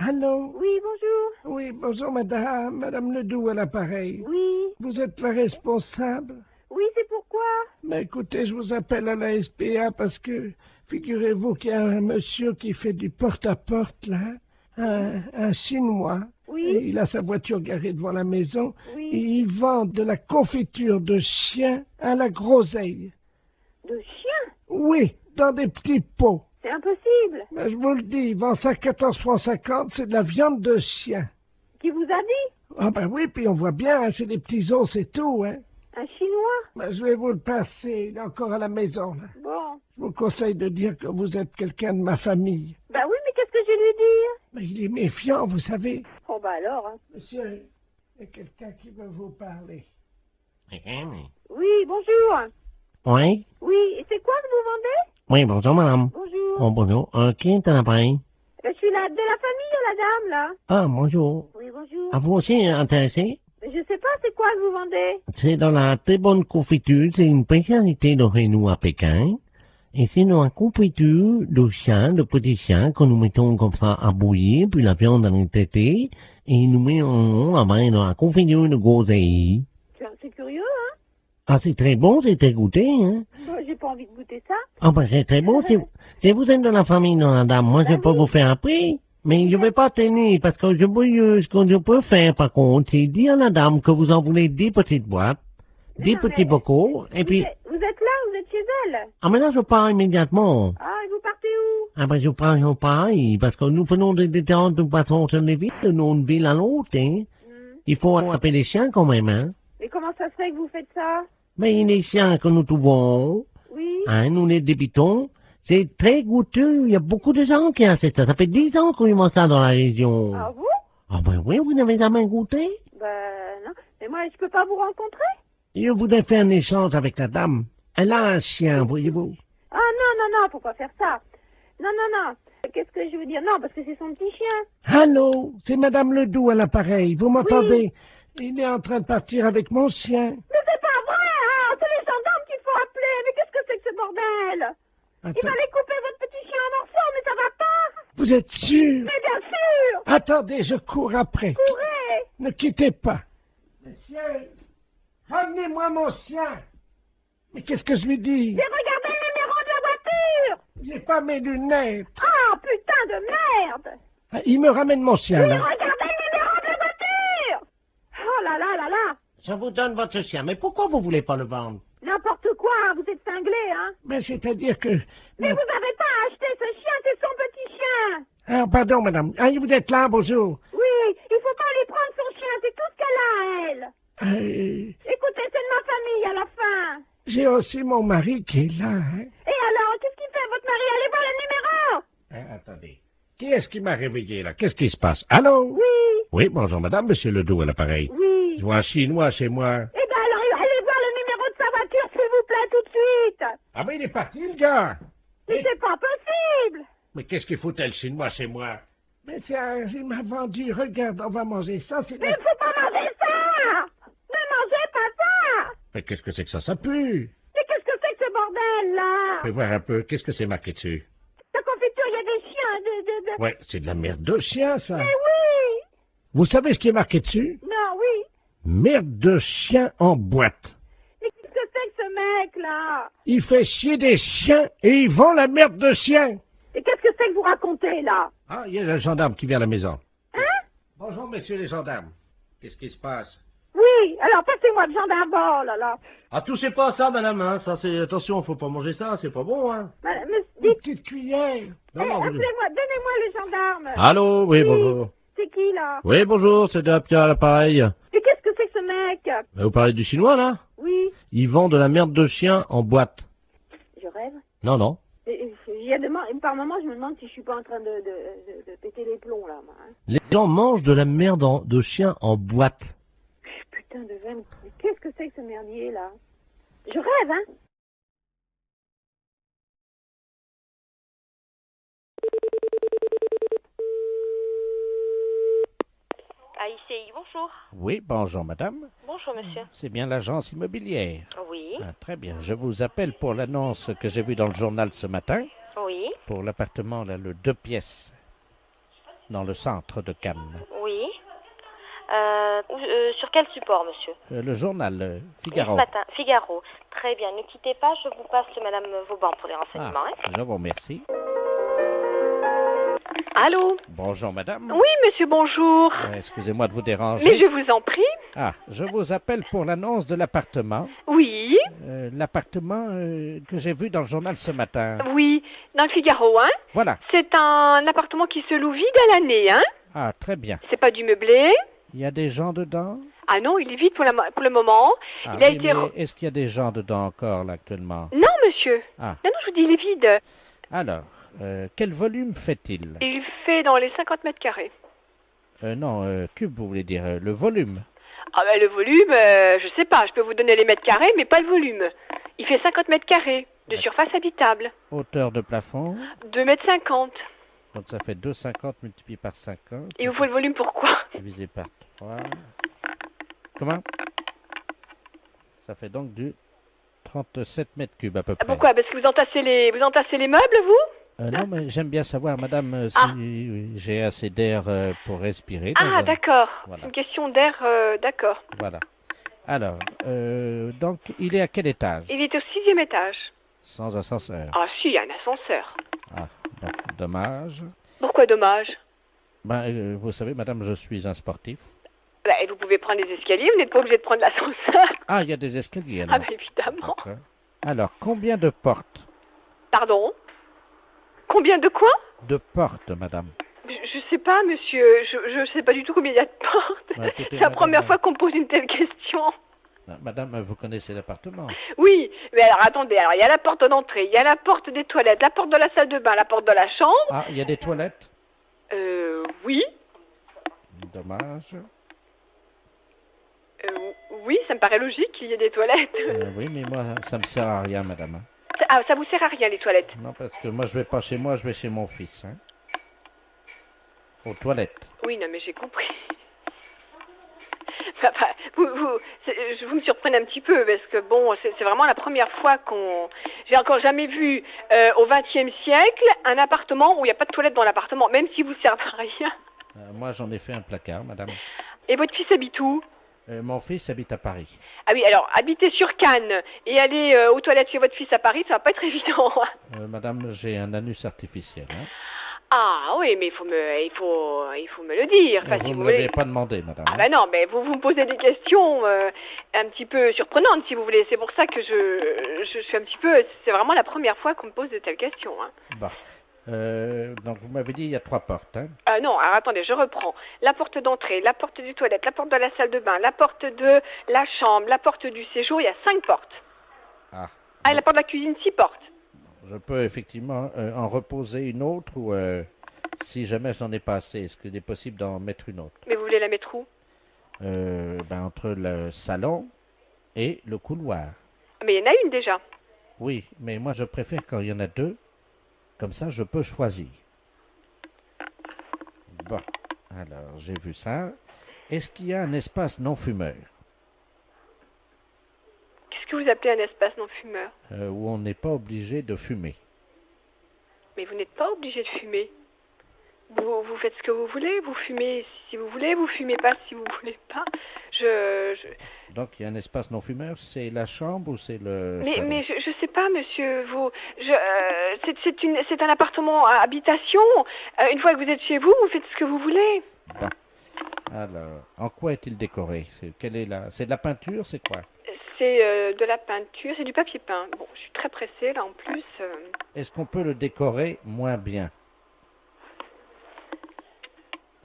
Allô? Oui, bonjour. Oui, bonjour madame. Madame Ledoux à l'appareil. Oui. Vous êtes la responsable? Oui, c'est pourquoi? Mais écoutez, je vous appelle à la SPA parce que figurez-vous qu'il y a un monsieur qui fait du porte-à-porte là, un Chinois. Oui. Et il a sa voiture garée devant la maison Oui. et il vend de la confiture de chien à la groseille. De chien? Oui, dans des petits pots. C'est impossible. Mais je vous le dis, il vend ça 14,50 €, c'est de la viande de chien. Qui vous a dit? Ah ben oui, puis on voit bien, hein, c'est des petits os, c'est tout, hein. Un chinois? Ben, je vais vous le passer, il est encore à la maison, là. Bon. Je vous conseille de dire que vous êtes quelqu'un de ma famille. Ben oui, mais qu'est-ce que je vais lui dire? Mais il est méfiant, vous savez. Oh, bah alors, hein. Monsieur, il y a quelqu'un qui veut vous parler. Oui, bonjour. Oui, Oui, et c'est quoi que vous vendez? oui, bonjour madame. Bonjour. Oh, bonjour. Qui est à l'appareil? Je suis là, de la famille, la dame, là. Ah, bonjour. Oui, bonjour. À vous aussi intéressé? Je sais pas, c'est quoi que vous vendez? C'est dans la très bonne confiture, c'est une spécialité de chez nous à Pékin. Et c'est dans la confiture de chien, de petits chiens, que nous mettons comme ça à bouillir, puis la viande en est traitée, et nous mettons dans la confiture de groseille. C'est curieux, hein? Ah, c'est très bon, c'est très goûté, hein? Bon, j'ai pas envie de goûter ça. Ah, ben, c'est très bon, si vous êtes de la famille, non, madame, moi, je peux vous faire un prix. Mais je vais pas tenir, parce que ce que je peux faire, par contre, c'est dire à la dame que vous en voulez 10 petites boîtes, 10 non, petits mais bocaux, et puis, Vous êtes là, vous êtes chez elle? ah, mais là, je pars immédiatement. Ah, et vous partez où? Ah, ben, je pars pareil, parce que nous faisons des différentes façons sur les villes, de une ville à l'autre, hein. Il faut attraper les chiens quand même, hein. Mais comment ça se fait que vous faites ça? Mais les chiens que nous trouvons, Oui. hein, nous les débitons, c'est très goûteux. Il y a beaucoup de gens qui achètent ça. Ça fait 10 ans qu'on y mange ça dans la région. Ah, vous? Ah ben oui, vous n'avez jamais goûté? Ben, non. Mais moi, je peux pas vous rencontrer? Je voudrais faire un échange avec la dame. Elle a un chien, voyez-vous. Ah, non, faut pas faire ça. Non. Qu'est-ce que je veux dire? Non, parce que c'est son petit chien. Allô, c'est madame Ledoux à l'appareil, vous m'entendez? Il est en train de partir avec mon chien. Mais c'est pas vrai, hein! C'est les gendarmes qu'il faut appeler. Mais qu'est-ce que c'est que ce bordel? Il Attends, va aller couper votre petit chien en morceaux, mais ça va pas! vous êtes sûr? Mais bien sûr! Attendez, je cours après. Courez! Ne quittez pas. Monsieur, ramenez-moi mon chien. Mais qu'est-ce que je lui dis? J'ai regardé le numéro de la voiture! J'ai pas mes lunettes. Ah, putain de merde! Ah, il me ramène mon chien, J'ai là. regardé le numéro de la voiture! Oh là là là là! Je vous donne votre chien, mais pourquoi vous voulez pas le vendre? N'importe quoi, vous êtes cinglé, hein? Mais c'est-à-dire que... Mais vous n'avez pas acheté ce chien, c'est son petit chien! Ah, pardon, madame. Ah, vous êtes là, bonjour. Oui, il faut pas lui prendre son chien, c'est tout ce qu'elle a, elle! Écoutez, c'est de ma famille à la fin! J'ai aussi mon mari qui est là, hein. Et alors, qu'est-ce qu'il fait, votre mari? Allez voir le numéro! Attendez. Qui est-ce qui m'a réveillé, là? Qu'est-ce qui se passe? Allô? Oui, Oui, bonjour, madame, monsieur Ledoux à l'appareil. oui. Je vois un Chinois chez moi. Eh ben alors, allez voir le numéro de sa voiture, s'il vous plaît, tout de suite! Ah, mais il est parti, le gars. Mais c'est pas possible! Mais qu'est-ce qu'il foutait, le Chinois, chez moi? Mais tiens, il m'a vendu. Regarde, on va manger ça. C'est Mais il faut pas manger ça! Ne mangez pas ça! Mais qu'est-ce que c'est que ça pue. Mais qu'est-ce que c'est que ce bordel, là? Fais voir un peu. Qu'est-ce que c'est marqué dessus? La confiture, il y a des chiens, de... Ouais, c'est de la merde de chien, ça. Mais oui! Vous savez ce qui est marqué dessus? Non, oui. Merde de chien en boîte. Mais qu'est-ce que c'est que ce mec-là? Il fait chier des chiens et il vend la merde de chien. Et qu'est-ce que c'est que vous racontez, là? Ah, il y a le gendarme qui vient à la maison. Hein? Bonjour, messieurs les gendarmes. Qu'est-ce qui se passe? Oui, alors passez-moi le gendarme, oh là là. Ah, touchez pas à ça, madame, hein. Ça, c'est, attention, faut pas manger ça, c'est pas bon, hein. Mais Une dites, petite cuillère. appelez-moi, donnez-moi le gendarme. Allô, oui, bonjour. C'est qui, là? Oui, bonjour, c'est Pierre à l'appareil. Et qu'est-ce que c'est que ce mec? Vous parlez du chinois, là? Oui, Ils vendent de la merde de chien en boîte. je rêve. Non, non. Il y a par moment, je me demande si je suis pas en train de péter les plombs, là, moi. Hein. Les gens mangent de la merde de chien en boîte. Putain de veine. Mais qu'est-ce que c'est que ce merdier, là? Je rêve, hein? AICI, bonjour. Oui, bonjour, madame. Bonjour, monsieur. C'est bien l'agence immobilière. Oui, Ah, très bien. Je vous appelle pour l'annonce que j'ai vue dans le journal ce matin oui. pour l'appartement, là, le 2 pièces. dans le centre de Cannes. Oui. Sur quel support, monsieur? Le journal Figaro. Ce matin, Figaro. Très bien, ne quittez pas, je vous passe Madame Vauban pour les renseignements. Je vous remercie. Allô? Bonjour, madame. Oui, monsieur, bonjour. Excusez-moi de vous déranger. Mais je vous en prie. Je vous appelle pour l'annonce de l'appartement. Oui. L'appartement que j'ai vu dans le journal ce matin. Oui, dans le Figaro, hein? Voilà. C'est un appartement qui se loue vide à l'année, hein? Ah, très bien. C'est pas du meublé? Il y a des gens dedans? Ah non, il est vide pour le moment. Mais est-ce qu'il y a des gens dedans encore, là, actuellement? Non, monsieur. Non, je vous dis, il est vide. Alors, quel volume fait-il? Il fait dans les 50 mètres carrés. Non, cube, vous voulez dire, le volume? Le volume, je sais pas, je peux vous donner les mètres carrés, mais pas le volume. Il fait 50 mètres carrés de surface habitable. Hauteur de plafond? 2,50 mètres. Donc ça fait 2,50 multiplié par 50. Et vous faut le volume pourquoi? Divisé par 3. Comment? Ça fait donc du 37 mètres cubes à peu près. Pourquoi? Parce que vous entassez les meubles, vous? Non, mais j'aime bien savoir, madame, si j'ai assez d'air pour respirer. D'accord. Voilà. C'est une question d'air, d'accord. Voilà. Alors, donc, il est à quel étage? Il est au 6e étage. Sans ascenseur? Ah si, il y a un ascenseur. Dommage. Pourquoi dommage? Vous savez, madame, je suis un sportif. Et vous pouvez prendre des escaliers, vous n'êtes pas obligé de prendre l'ascenseur. Il y a des escaliers, alors. Évidemment. Alors, combien de portes? Pardon? Combien de quoi? De portes, madame. Je sais pas, monsieur. Je sais pas du tout combien il y a de portes. C'est la première fois qu'on me pose une telle question. Madame, vous connaissez l'appartement? Oui, mais alors attendez, il y a la porte d'entrée, il y a la porte des toilettes, la porte de la salle de bain, la porte de la chambre. Il y a des toilettes? Oui. Dommage. Oui, ça me paraît logique qu'il y ait des toilettes. Oui, mais moi, ça me sert à rien, madame. Ça vous sert à rien, les toilettes? Non, parce que moi, je vais pas chez moi, je vais chez mon fils. Aux toilettes. Oui, non, mais j'ai compris. Vous me surprenez un petit peu, parce que bon, c'est vraiment la première fois j'ai encore jamais vu au XXe siècle un appartement où il n'y a pas de toilette dans l'appartement, même si vous servez à rien. Moi, j'en ai fait un placard, madame. Et votre fils habite où? Mon fils habite à Paris. Ah oui, alors, habiter sur Cannes et aller aux toilettes chez votre fils à Paris, ça va pas être évident. Madame, j'ai un anus artificiel. Ah oui, mais il faut me le dire. Vous ne me l'avez pas demandé, madame. Non, mais vous me posez des questions un petit peu surprenantes, si vous voulez. C'est pour ça que je suis un petit peu... C'est vraiment la première fois qu'on me pose de telles questions. Donc, vous m'avez dit il y a 3 portes. Non, alors attendez, je reprends. La porte d'entrée, la porte du toilette, la porte de la salle de bain, la porte de la chambre, la porte du séjour, il y a 5 portes. La porte de la cuisine, 6 portes. Je peux effectivement en reposer une autre ou si jamais je n'en ai pas assez, est-ce qu'il est possible d'en mettre une autre? Mais vous voulez la mettre où? Entre le salon et le couloir. Mais il y en a une déjà. Oui, mais moi je préfère quand il y en a 2. Comme ça, je peux choisir. Bon, alors j'ai vu ça. Est-ce qu'il y a un espace non-fumeur? Qu'est-ce que vous appelez un espace non-fumeur? Où on n'est pas obligé de fumer. Mais vous n'êtes pas obligé de fumer. Vous faites ce que vous voulez, vous fumez si vous voulez, vous fumez pas si vous voulez pas. Donc il y a un espace non-fumeur, c'est la chambre ou c'est le salon? Mais je sais pas, monsieur. C'est un appartement à habitation. Une fois que vous êtes chez vous, vous faites ce que vous voulez. Bon. Alors, en quoi est-il décoré? C'est de la peinture, c'est quoi? C'est de la peinture, c'est du papier peint. Bon, je suis très pressée là en plus. Est-ce qu'on peut le décorer moins bien?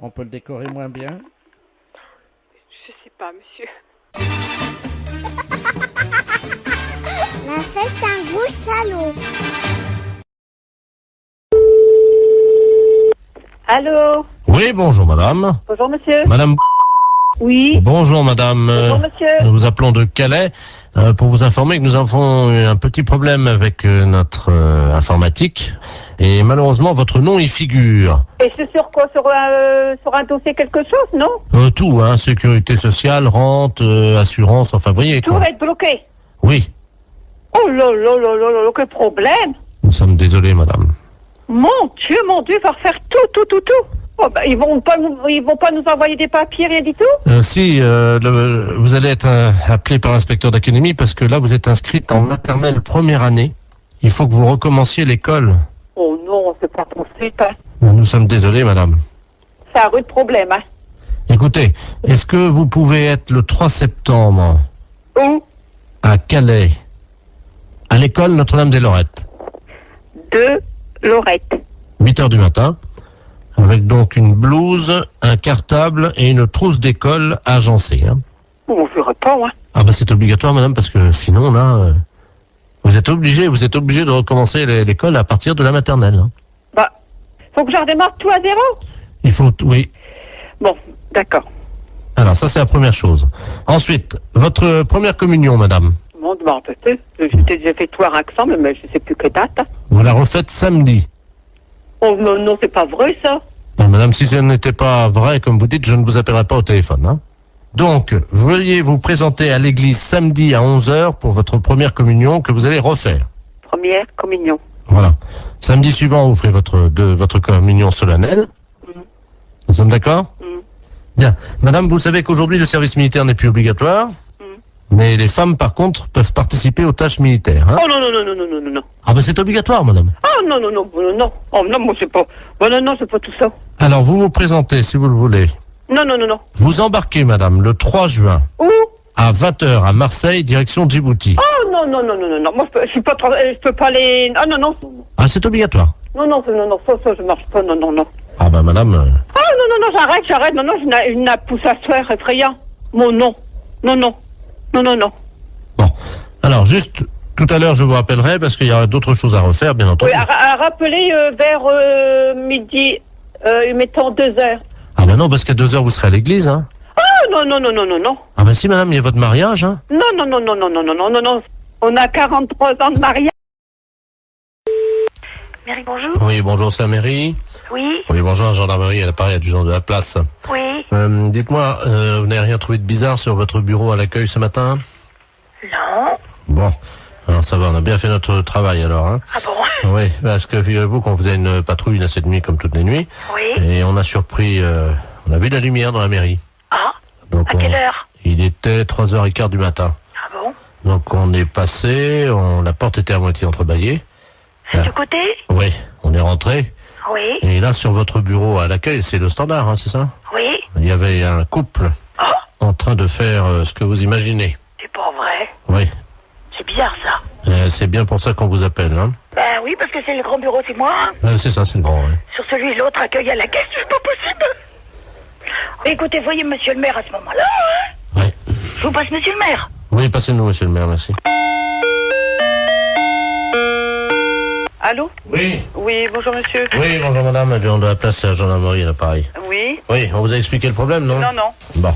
On peut le décorer moins bien? Je sais pas, monsieur. La fête un gros salaud. Allô? Oui, bonjour madame. Bonjour monsieur. Madame. Oui. Bonjour madame. Bonjour monsieur. Nous vous appelons de Calais pour vous informer que nous avons eu un petit problème avec notre informatique et malheureusement votre nom y figure. Et c'est sur quoi? Sur un dossier quelque chose, non? Tout, sécurité sociale, rente, assurance, enfin vous voyez Tout quoi. va être bloqué. Oui. Oh là là là là là, quel problème. Nous sommes désolés madame. Mon Dieu, il va refaire tout. Oh, ben, ils vont pas nous envoyer des papiers, rien du tout? Si, vous allez être appelé par l'inspecteur d'académie parce que là, vous êtes inscrite en maternelle première année. Il faut que vous recommenciez l'école. Oh non, c'est pas possible. Hein. Nous sommes désolés, madame. C'est un rude problème, hein. Écoutez, est-ce que vous pouvez être le 3 septembre Où? à Calais, à l'école Notre-Dame-des-Lorettes? De Lorette. 8 heures du matin, avec donc une blouse, un cartable et une trousse d'école agencée. Hein. On ne verra pas, hein. Ah bah c'est obligatoire, madame, parce que sinon, là, vous êtes obligé de recommencer l'école à partir de la maternelle. Hein. Bah, faut que je redémarre tout à zéro? Il faut, oui. Bon, d'accord. Alors ça, c'est la première chose. Ensuite, votre première communion, madame. Bon, peut-être. J'ai déjà fait tout à accent, mais je sais plus que date. Vous la refaites samedi. Oh non, non, c'est pas vrai, ça. Non, madame, si ce n'était pas vrai, comme vous dites, je ne vous appellerai pas au téléphone. Hein. Donc, veuillez vous présenter à l'église samedi à 11h pour votre première communion que vous allez refaire. Première communion. Voilà. Samedi suivant, vous ferez votre communion solennelle. Nous sommes d'accord? Bien. Madame, vous savez qu'aujourd'hui, le service militaire n'est plus obligatoire. Mais les femmes, par contre, peuvent participer aux tâches militaires. Hein. Oh non, non, non, non, non, non, non. Ah ben c'est obligatoire, madame. Oh non, non, non, non, non. Oh non, moi c'est pas... Bon, non, non, c'est pas tout ça. Alors, vous vous présentez, si vous le voulez. Non, non, non, non. Vous embarquez, madame, le 3 juin. Où? À 20h à Marseille, direction Djibouti. Oh non, non, non, non, non, non. Moi, je suis pas... Je peux pas aller... Ah non, non. Ah, c'est obligatoire. Non, non, non, non, ça, je marche pas, non, non, non. Ah ben, madame... Ah non, non, non, j'arrête, non, non, je n'ai pousse à se faire effrayant. Mon non. Non, non. Non, non, non. Bon. Alors, juste, tout à l'heure, je vous rappellerai, parce qu'il y aura d'autres choses à refaire, bien entendu. Oui, à rappeler vers midi, mettons 2h. Ah ben non, parce qu'à 2h, vous serez à l'église, hein. Ah non, non, non, non, non, non. Ah ben si, madame, il y a votre mariage, hein. Non, non, non, non, non, non, non, non, non, non. On a 43 ans de mariage. Mairie, bonjour. Oui, bonjour, c'est la mairie. Oui. Oui, bonjour, la gendarmerie, elle apparaît à du genre de la place. Oui. Dites-moi, vous n'avez rien trouvé de bizarre sur votre bureau à l'accueil ce matin? Non. Bon, alors ça va, on a bien fait notre travail alors, hein. Ah bon? Oui, parce que figurez-vous qu'on faisait une patrouille là cette nuit comme toutes les nuits. Oui. Et on a surpris, on a vu de la lumière dans la mairie. Ah. Donc à quelle heure? Il était 3h15 du matin. Ah bon? Donc on est passé, la porte était à moitié entrebâillée. C'est du côté? Oui, on est rentré. Oui. Et là, sur votre bureau à l'accueil, c'est le standard, hein, c'est ça? Oui. Il y avait un couple en train de faire ce que vous imaginez. C'est pas vrai. Oui. C'est bizarre, ça. C'est bien pour ça qu'on vous appelle, hein? Ben oui, parce que c'est le grand bureau, c'est moi. C'est ça, c'est le grand, oui. Sur celui l'autre accueil à la caisse, c'est pas possible. Écoutez, voyez monsieur le maire à ce moment-là, hein? Oui. Je vous passe monsieur le maire. Oui, passez-nous, monsieur le maire, merci. Allô? Oui. Oui, bonjour monsieur. Oui, bonjour madame, adjoint de la place à la gendarmerie à l'appareil. Oui. Oui, on vous a expliqué le problème, non? Non, non. Bon,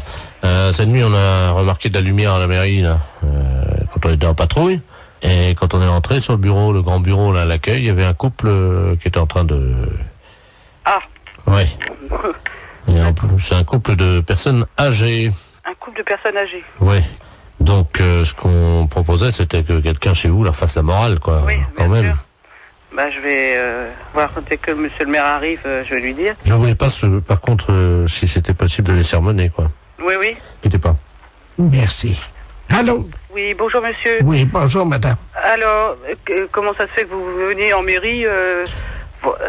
cette nuit, on a remarqué de la lumière à la mairie, là, quand on était en patrouille. Et quand on est rentré sur le bureau, le grand bureau, là, à l'accueil, il y avait un couple qui était en train de... Ah. Oui. C'est un couple de personnes âgées. Un couple de personnes âgées. Oui. Donc, ce qu'on proposait, c'était que quelqu'un chez vous leur fasse la morale, quoi. Oui, quand bien même. sûr. Bah, je vais voir dès que monsieur le maire arrive, je vais lui dire. Je voulais pas, par contre, si c'était possible de les sermonner, quoi. Oui, oui. N'inquiétez pas. Merci. Allô? Oui, bonjour monsieur. Oui, bonjour madame. Alors, comment ça se fait que vous venez en mairie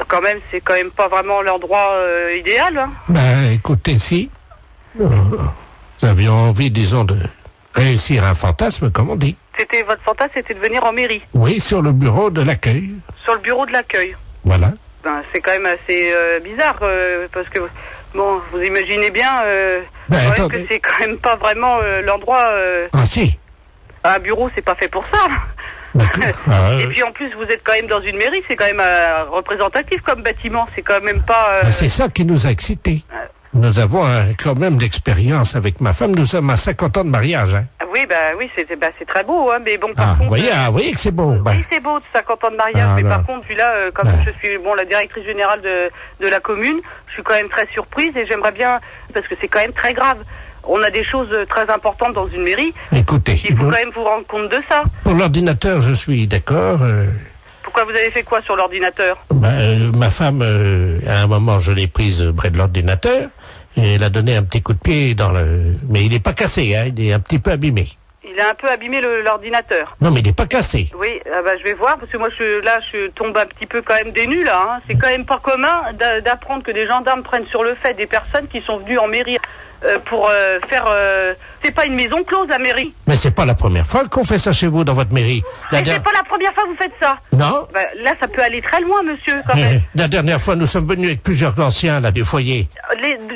quand même, c'est quand même pas vraiment l'endroit idéal, hein? Ben, écoutez, si. Nous avions envie, disons, de réussir un fantasme, comme on dit. C'était votre fantasme, c'était de venir en mairie? Oui, sur le bureau de l'accueil. Sur le bureau de l'accueil? Voilà. Ben, c'est quand même assez bizarre, parce que, bon, vous imaginez bien que c'est quand même pas vraiment l'endroit... Ah si. Un bureau, c'est pas fait pour ça. Et puis en plus, vous êtes quand même dans une mairie, c'est quand même représentatif comme bâtiment, c'est quand même pas... C'est ça qui nous a excités. Nous avons quand même d'expérience avec ma femme, nous sommes à 50 ans de mariage. Hein. Oui, oui, c'est très beau, hein, mais bon, par contre... Vous voyez que c'est beau. Oui, c'est beau, 50 ans de mariage, mais par contre, puis là, comme je suis la directrice générale de la commune, je suis quand même très surprise et j'aimerais bien, parce que c'est quand même très grave. On a des choses très importantes dans une mairie. Écoutez, il faut quand même vous rendre compte de ça. Pour l'ordinateur, je suis d'accord. Pourquoi vous avez fait quoi sur l'ordinateur? Ma femme, à un moment, je l'ai prise près de l'ordinateur et elle a donné un petit coup de pied dans le... Mais il n'est pas cassé, hein, il est un petit peu abîmé. Il a un peu abîmé l'ordinateur. Non, mais il n'est pas cassé. Oui, je vais voir, parce que moi, je tombe un petit peu quand même des nues, là. Hein. C'est quand même pas commun d'apprendre que des gendarmes prennent sur le fait des personnes qui sont venues en mairie pour faire... C'est pas une maison close, la mairie. Mais c'est pas la première fois qu'on fait ça chez vous, dans votre mairie. Mais c'est pas la première fois que vous faites ça. Non. Là, ça peut aller très loin, monsieur, quand même. La dernière fois, nous sommes venus avec plusieurs anciens, là, du foyer.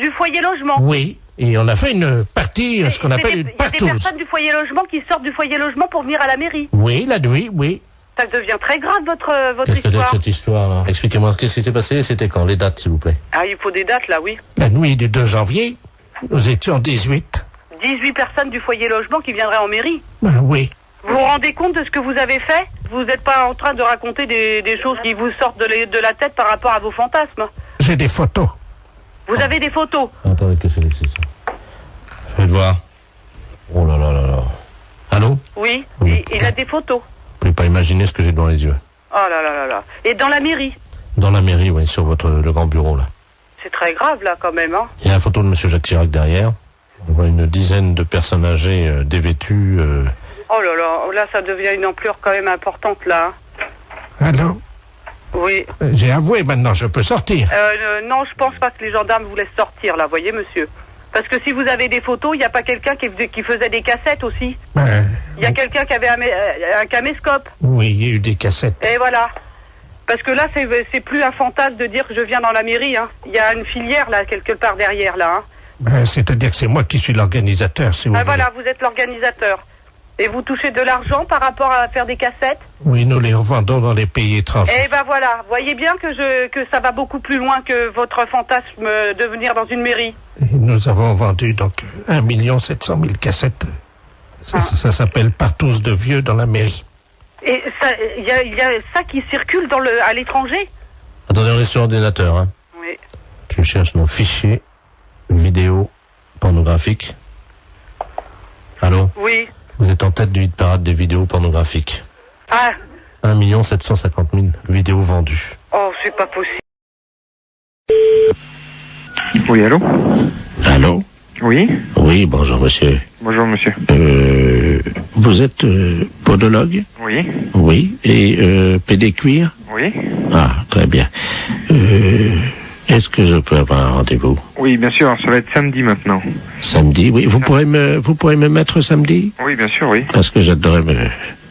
Du foyer logement. Oui. Et on a fait une partie, ce qu'on appelle une partouze. Il y a des personnes du foyer logement qui sortent du foyer logement pour venir à la mairie. Oui, la nuit, oui. Ça devient très grave, votre Qu'est-ce que c'est histoire. que cette histoire là? Expliquez-moi, qu'est-ce qui s'est passé? C'était quand? Les dates, s'il vous plaît. Ah, il faut des dates, là, oui. La nuit du 2 janvier, nous étions 18. 18 personnes du foyer logement qui viendraient en mairie. Oui. Vous vous rendez compte de ce que vous avez fait? Vous n'êtes pas en train de raconter des choses qui vous sortent de la tête par rapport à vos fantasmes? J'ai des photos. Vous avez des photos? Attendez, qu'est-ce que c'est que ça? Faites voir. Oh là là là là. Allô? Oui, Oui. il a des photos. Vous pouvez pas imaginer ce que j'ai devant les yeux. Oh là là là là. Et dans la mairie? Dans la mairie, oui, sur le grand bureau, là. C'est très grave, là, quand même, hein. Il y a la photo de monsieur Jacques Chirac derrière. On voit une dizaine de personnes âgées dévêtues. Oh là là, là, ça devient une ampleur quand même importante, là. Allô? Oui. J'ai avoué, maintenant, je peux sortir. Non, je pense pas que les gendarmes vous laissent sortir, là, voyez, monsieur. Parce que si vous avez des photos, il n'y a pas quelqu'un qui faisait des cassettes aussi. Il y a quelqu'un qui avait un caméscope. Oui, il y a eu des cassettes. Et voilà. Parce que là, c'est plus un fantasme de dire que je viens dans la mairie, hein. Il y a une filière, là, quelque part derrière, là, hein. C'est-à-dire que c'est moi qui suis l'organisateur, si vous voulez. Voilà, vous êtes l'organisateur. Et vous touchez de l'argent par rapport à faire des cassettes? Oui, nous les revendons dans les pays étrangers. Eh ben voilà, voyez bien que ça va beaucoup plus loin que votre fantasme de venir dans une mairie. Et nous avons vendu donc 1 700 000 cassettes. Ça s'appelle partouze de vieux dans la mairie. Et il y a ça qui circule à l'étranger? Attendez, on est sur ordinateur, hein. Oui. Je cherche nos fichiers vidéo pornographiques. Allô? Oui. Vous êtes en tête du hit parade des vidéos pornographiques. Ah. 1 750 000 vidéos vendues. Oh, c'est pas possible. Oui, allô? Allô? Oui? Oui, bonjour monsieur. Bonjour monsieur. Vous êtes podologue? Oui? Oui. Et pédicure? Oui? Ah, très bien. Est-ce que je peux avoir un rendez-vous? Oui, bien sûr, ça va être samedi maintenant. Samedi, oui. Vous pourrez me mettre samedi? Oui, bien sûr, oui. Parce que j'adorerais me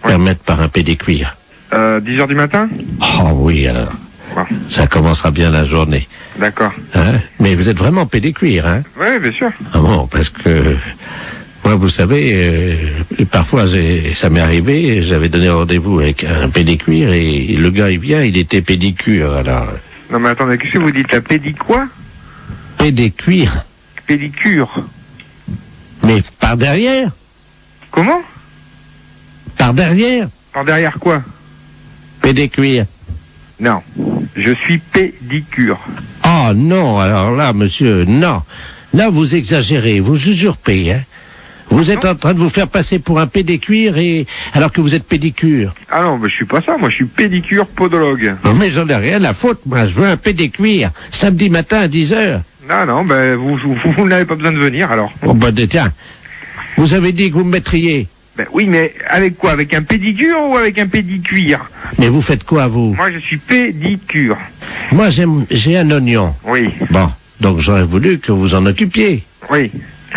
permettre par un pédicure. 10h du matin? Oh oui, alors. Bon. Ça commencera bien la journée. D'accord. Hein? Mais vous êtes vraiment pédicure, hein? Oui, bien sûr. Ah bon, parce que... Moi, vous savez, parfois, ça m'est arrivé, j'avais donné rendez-vous avec un pédicure et le gars, il vient, il était pédicure, alors... Non mais attendez, qu'est-ce que vous dites? La quoi? Pédicure. Pédicure. Mais par derrière? Comment? Par derrière? Par derrière quoi? Pédicure. Non, je suis pédicure. Oh non, alors là, monsieur, non. Là, vous exagérez, vous usurpez, hein. Vous êtes en train de vous faire passer pour un pédicure alors que vous êtes pédicure. Ah non, mais je suis pas ça, moi je suis pédicure podologue. Non, mais j'en ai rien à foutre, moi, je veux un pédicure, samedi matin à 10h. Non, ben vous n'avez pas besoin de venir alors. Bon, bah, tiens, vous avez dit que vous me mettriez. Ben oui, mais avec quoi? Avec un pédicure ou avec un pédicuire? Mais vous faites quoi, vous? Moi je suis pédicure. Moi, j'ai un oignon. Oui. Bon, donc j'aurais voulu que vous en occupiez. Oui.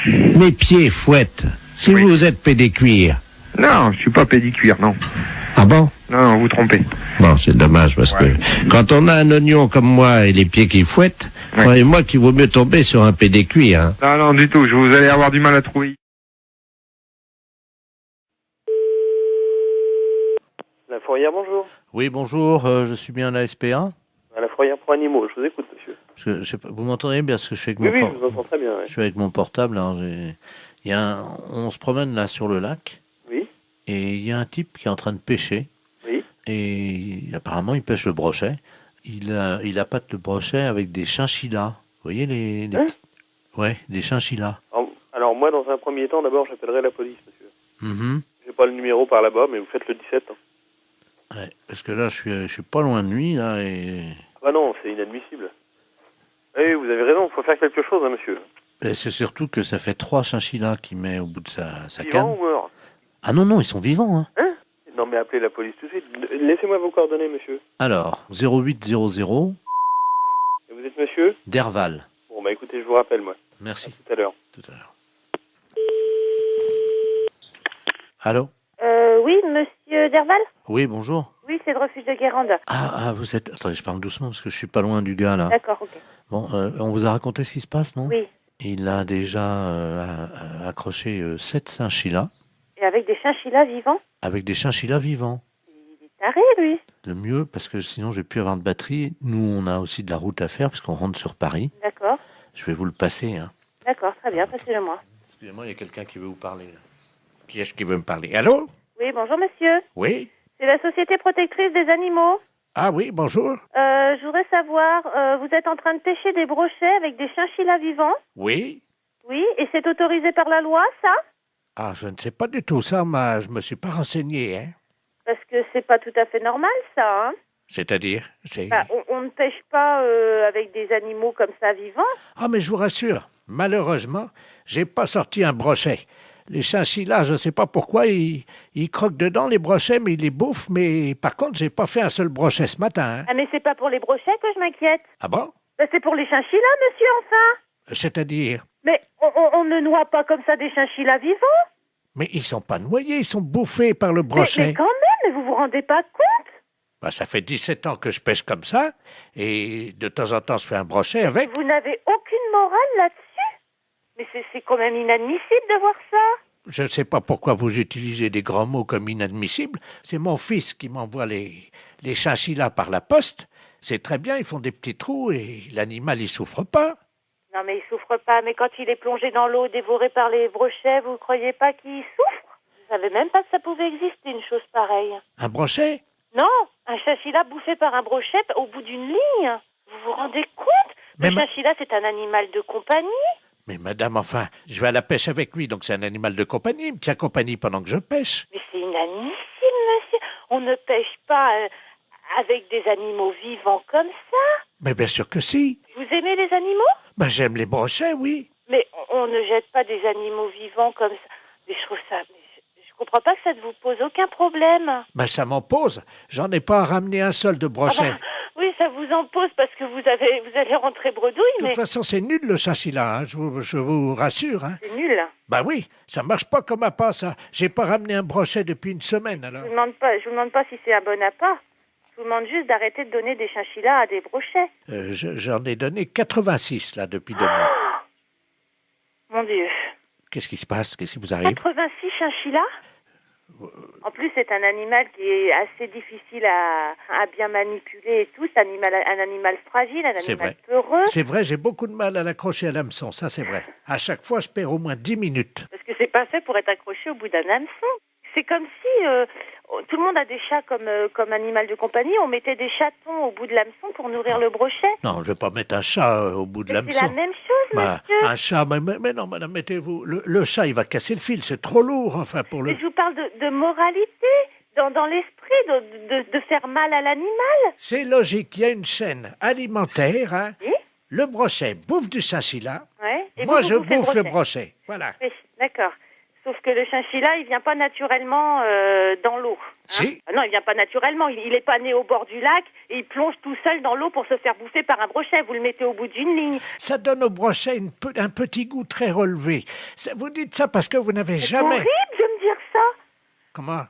Mes pieds fouettent, si Oui. vous êtes pédicure. Non, je suis pas pédicuire, non. Ah bon? Non, vous trompez. Bon, c'est dommage parce Ouais. que quand on a un oignon comme moi et les pieds qui fouettent, Ouais. croyez-moi qu'il vaut mieux tomber sur un pédicure, hein. Non, du tout, vous allez avoir du mal à trouver. La fourrière, bonjour. Oui, bonjour, je suis bien à la SPA. À la fourrière pour animaux, je vous écoute, monsieur. Parce que, je sais pas, vous m'entendez bien parce que je suis avec Oui, mon oui, je vous entends très bien. Ouais. je suis avec mon portable. Alors on se promène là sur le lac. Oui. Et il y a un type qui est en train de pêcher. Oui. Et apparemment, il pêche le brochet. Il appâte le brochet avec des chinchillas. Vous voyez les Hein petits... Ouais, des chinchillas. Alors moi, dans un premier temps, d'abord, j'appellerai la police, monsieur. Mhm. J'ai pas le numéro par là-bas, mais vous faites le 17. Hein. Ouais, parce que là, je suis pas loin de lui, là, et... Ah non, c'est inadmissible. Oui, vous avez raison, il faut faire quelque chose, hein, monsieur. Et c'est surtout que ça fait 3 chinchillas qu'il met au bout de sa Vivant canne. ou mort? Ah non, ils sont vivants, hein. Hein? Non, mais appelez la police tout de suite. Laissez-moi vos coordonnées, monsieur. Alors, 0800 Et vous êtes monsieur? Derval. Bon, bah écoutez, je vous rappelle, moi. Merci. À tout à l'heure. Tout à l'heure. Allô? Oui, monsieur Derval? Oui, bonjour. Oui, c'est le refuge de Guérande. Ah, vous êtes... Attendez, je parle doucement parce que je suis pas loin du gars, là. D'accord, ok. Bon, on vous a raconté ce qui se passe, non? Oui. Il a déjà accroché 7 chinchillas. Et avec des chinchillas vivants? Avec des chinchillas vivants. Il est taré, lui. Le mieux, parce que sinon j'ai plus avoir de batterie. Nous, on a aussi de la route à faire, parce qu'on rentre sur Paris. D'accord. Je vais vous le passer, hein. D'accord, très bien, passez-le moi. Excusez-moi, il y a quelqu'un qui veut vous parler, là. Qui est-ce qui veut me parler? Allô? Oui, bonjour monsieur. Oui? C'est la Société Protectrice des Animaux. Ah oui, bonjour. Je voudrais savoir, vous êtes en train de pêcher des brochets avec des chinchillas vivants? Oui? Oui, et c'est autorisé par la loi, ça? Ah, je ne sais pas du tout ça, mais je me suis pas renseigné, hein. Parce que c'est pas tout à fait normal, ça, hein? C'est-à-dire? Bah, on ne pêche pas avec des animaux comme ça vivants. Ah, mais je vous rassure, malheureusement, j'ai pas sorti un brochet. Les chinchillas, je ne sais pas pourquoi, ils croquent dedans les brochets, mais ils les bouffent. Mais par contre, j'ai pas fait un seul brochet ce matin, hein. Ah, mais c'est pas pour les brochets que je m'inquiète. Ah bon? Bah, c'est pour les chinchillas, monsieur, enfin. C'est-à-dire? Mais on ne noie pas comme ça des chinchillas vivants. Mais ils sont pas noyés, ils sont bouffés par le brochet. Mais quand même, mais vous vous rendez pas compte? Bah, ça fait 17 ans que je pêche comme ça, et de temps en temps, je fais un brochet avec. Vous n'avez aucune morale là-dessus? Mais c'est quand même inadmissible de voir ça. Je ne sais pas pourquoi vous utilisez des grands mots comme inadmissible. C'est mon fils qui m'envoie les chinchillas par la poste. C'est très bien, ils font des petits trous et l'animal, il souffre pas. Non, mais il souffre pas. Mais quand il est plongé dans l'eau, dévoré par les brochets, vous croyez pas qu'il souffre? Je savais même pas que ça pouvait exister, une chose pareille. Un brochet? Non, un chinchilla bouffé par un brochet au bout d'une ligne. Vous vous rendez compte? Le chinchilla, c'est un animal de compagnie. Mais madame, enfin, je vais à la pêche avec lui, donc c'est un animal de compagnie. Il me tient compagnie pendant que je pêche. Mais c'est inadmissible, monsieur. On ne pêche pas avec des animaux vivants comme ça. Mais bien sûr que si. Vous aimez les animaux? Ben, j'aime les brochets, oui. Mais on ne jette pas des animaux vivants comme ça. Mais je trouve ça... Je comprends pas que ça ne vous pose aucun problème. Ben, ça m'en pose. J'en ai pas ramené un seul de brochet. Ah bah, oui, ça vous en pose parce que vous allez rentrer bredouille, mais... De toute façon, c'est nul le chinchilla, hein, je vous rassure. Hein. C'est nul. Ben oui, ça marche pas comme appât, ça. J'ai pas ramené un brochet depuis une semaine, alors. Je vous demande pas si c'est un bon appât. Je vous demande juste d'arrêter de donner des chinchillas à des brochets. J'en ai donné 86, là, depuis 2 mois. Mon Dieu. Qu'est-ce qui se passe? Qu'est-ce qui vous arrive? 86 chinchillas? En plus, c'est un animal qui est assez difficile à bien manipuler et tout. C'est un animal fragile, un animal peureux. C'est vrai, j'ai beaucoup de mal à l'accrocher à l'hameçon, ça c'est vrai. À chaque fois, je perds au moins 10 minutes. Parce que c'est pas fait pour être accroché au bout d'un hameçon. C'est comme si tout le monde a des chats comme animal de compagnie. On mettait des chatons au bout de l'hameçon pour nourrir le brochet. Non, je vais pas mettre un chat au bout de l'hameçon. C'est la même chose, monsieur. Un chat, mais non, madame, mettez-vous... Le chat, il va casser le fil, c'est trop lourd, enfin, pour le... Mais je vous parle de moralité, dans l'esprit, de faire mal à l'animal. C'est logique, il y a une chaîne alimentaire, hein. Oui? Le brochet bouffe du chinchilla. Ouais. Et moi, vous je bouffez bouffe le brochet. Voilà. Oui, d'accord. Sauf que le chinchilla, il vient pas naturellement dans l'eau. Hein. Si. Ah non, il vient pas naturellement. Il est pas né au bord du lac et il plonge tout seul dans l'eau pour se faire bouffer par un brochet. Vous le mettez au bout d'une ligne. Ça donne au brochet un petit goût très relevé. Vous dites ça parce que vous n'avez jamais... C'est horrible de me dire ça. Comment?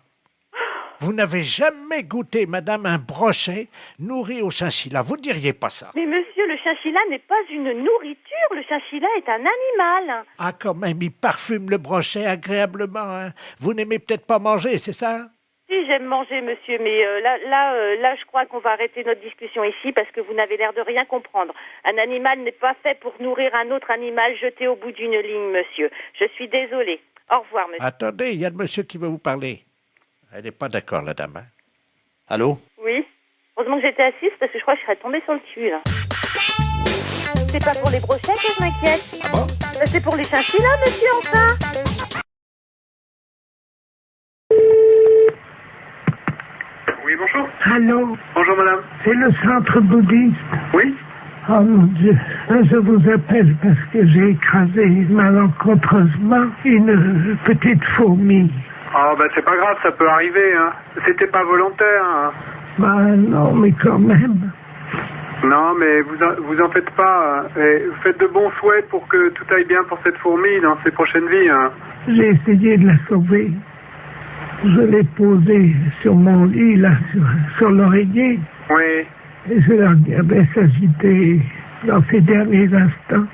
Vous n'avez jamais goûté, madame, un brochet nourri au chinchilla. Vous ne diriez pas ça. Mais monsieur, le chinchilla n'est pas une nourriture. Le chinchilla est un animal. Ah, quand même, il parfume le brochet agréablement. Hein. Vous n'aimez peut-être pas manger, c'est ça? Si, j'aime manger, monsieur, mais là, je crois qu'on va arrêter notre discussion ici parce que vous n'avez l'air de rien comprendre. Un animal n'est pas fait pour nourrir un autre animal jeté au bout d'une ligne, monsieur. Je suis désolée. Au revoir, monsieur. Attendez, il y a le monsieur qui veut vous parler. Elle n'est pas d'accord, la dame. Hein? Allô? Oui. Heureusement que j'étais assise parce que je crois que je serais tombée sur le cul, là. C'est pas pour les brochets que je m'inquiète. Ah bon? C'est pour les chinchillas, monsieur, enfin. Oui, bonjour. Allô? Bonjour madame. C'est le centre bouddhiste? Oui. Oh mon Dieu, je vous appelle parce que j'ai écrasé malencontreusement une petite fourmi. Oh bah c'est pas grave, ça peut arriver, hein. C'était pas volontaire, hein. Bah non, mais quand même. Non, mais vous en faites pas. Et vous faites de bons souhaits pour que tout aille bien pour cette fourmi dans ses prochaines vies, hein. J'ai essayé de la sauver. Je l'ai posée sur mon lit, là, sur l'oreiller. Oui. Et je la regardais s'agiter dans ses derniers instants.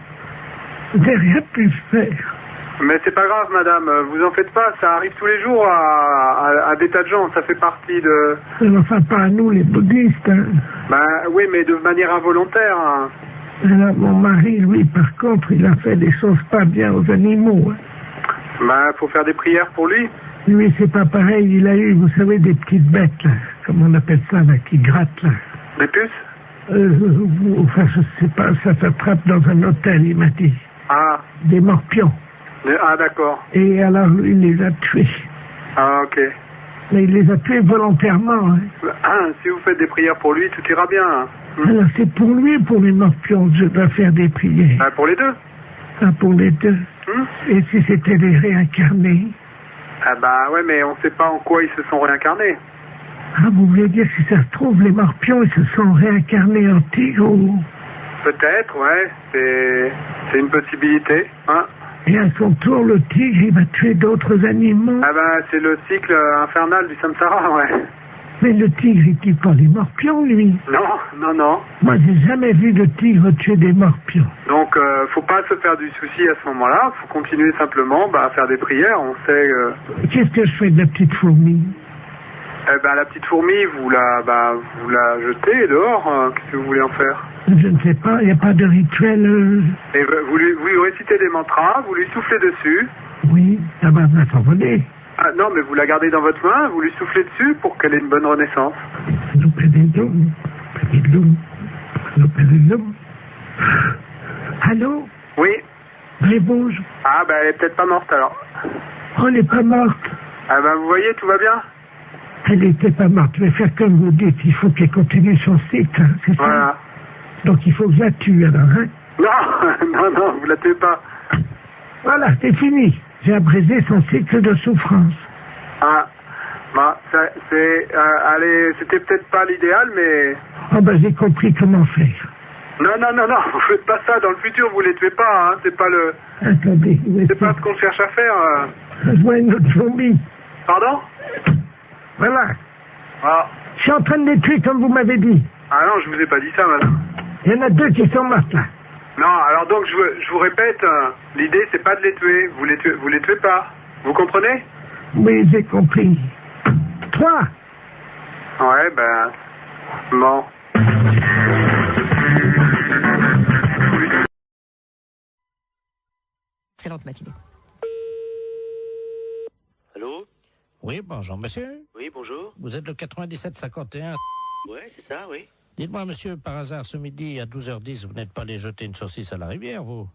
Je n'ai rien pu faire. Mais c'est pas grave, madame, vous en faites pas, ça arrive tous les jours à des tas de gens, ça fait partie de... Enfin, pas à nous, les bouddhistes, hein. Ben oui, mais de manière involontaire, hein. Alors, mon mari, lui, par contre, il a fait des choses pas bien aux animaux, hein. Ben, faut faire des prières pour lui. Lui, c'est pas pareil, il a eu, vous savez, des petites bêtes, là, comme on appelle ça, là, qui grattent, là. Des puces? Enfin, je sais pas, ça s'attrape dans un hôtel, il m'a dit. Ah. Des morpions. Ah, d'accord. Et alors, lui, il les a tués. Ah, ok. Mais il les a tués volontairement, hein. Ah, si vous faites des prières pour lui, tout ira bien, hein. Alors, c'est pour lui, pour les morpions, que je dois faire des prières. Ah, pour les deux? Ah, pour les deux. Et si c'était des réincarnés? Ah bah ouais, mais on sait pas en quoi ils se sont réincarnés. Ah, vous voulez dire, si ça se trouve, les morpions, ils se sont réincarnés en tigre ou... Peut-être, ouais, c'est une possibilité, hein. Et à son tour, le tigre, il va tuer d'autres animaux. Ah ben, c'est le cycle infernal du samsara, ouais. Mais le tigre, il tue pas les morpions, lui. Non. Moi, j'ai jamais vu de tigre tuer des morpions. Donc, faut pas se faire du souci à ce moment-là. Faut continuer simplement à faire des prières. On sait... Qu'est-ce que je fais de la petite fourmi? Eh ben, la petite fourmi, vous la jetez dehors. Qu'est-ce que vous voulez en faire? Je ne sais pas, il n'y a pas de rituel... Et vous lui récitez des mantras, vous lui soufflez dessus. Oui, ça va s'envoler. Ah non, mais vous la gardez dans votre main, vous lui soufflez dessus pour qu'elle ait une bonne renaissance. Allô? Oui. Réponse. Ah ben, elle est peut-être pas morte alors. Oh, elle n'est pas morte. Ah ben, vous voyez, tout va bien? Elle n'était pas morte, je vais faire comme vous dites, il faut qu'elle continue son cycle, hein, c'est ça? Voilà. Donc il faut que je la tue alors, hein? Non, vous la tuez pas. Voilà, c'est fini. J'ai abrégé son cycle de souffrance. Ah, bah, allez, c'était peut-être pas l'idéal, mais... Oh ben j'ai compris comment faire. Non, vous faites pas ça, dans le futur, vous les tuez pas, hein, c'est pas le... Attendez, c'est pas ce qu'on cherche à faire. Je vois une autre fourmi. Pardon? Voilà. Ah. Je suis en train de les tuer comme vous m'avez dit. Ah non, je vous ai pas dit ça, madame. Il y en a deux qui sont mortes là. Non, alors donc je vous répète, l'idée c'est pas de les tuer. Vous les tuez pas. Vous comprenez? Oui, j'ai compris. 3. Ouais, ben... Bon. Excellente matinée. Allô? Oui, bonjour, monsieur. Oui, bonjour. Vous êtes le 97-51. Ouais, c'est ça, oui. Dites-moi, monsieur, par hasard, ce midi, à 12h10, vous n'êtes pas allé jeter une saucisse à la rivière, vous?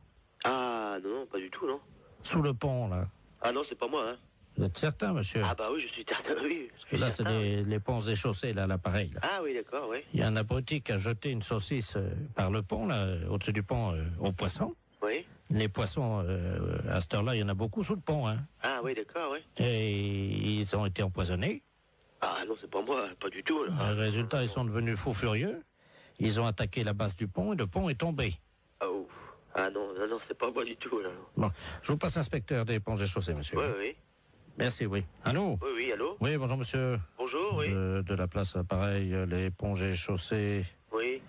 Ah, non, pas du tout, non. Sous le pont, là. Ah non, c'est pas moi, hein. Vous êtes certain, monsieur? Ah bah oui, je suis certain, oui. Parce que là, c'est les ponts et chaussées, là, l'appareil, là. Ah oui, d'accord, oui. Il y a un abruti qui a jeté une saucisse par le pont, là, au-dessus du pont, aux poissons. Oui. Les poissons, à cette heure-là, il y en a beaucoup sous le pont, hein. Ah oui, d'accord, oui. Et ils ont été empoisonnés. Ah non, c'est pas moi, pas du tout, là. Résultat, ils sont devenus fous furieux. Ils ont attaqué la base du pont et le pont est tombé. Oh. Ah non, c'est pas moi du tout, là. Bon, je vous passe l'inspecteur des ponts et chaussées, monsieur. Oui. Merci, oui. Allô? Oui, allô? Oui, bonjour, monsieur. Bonjour, oui. De la place, pareil, les ponts et chaussées. Oui.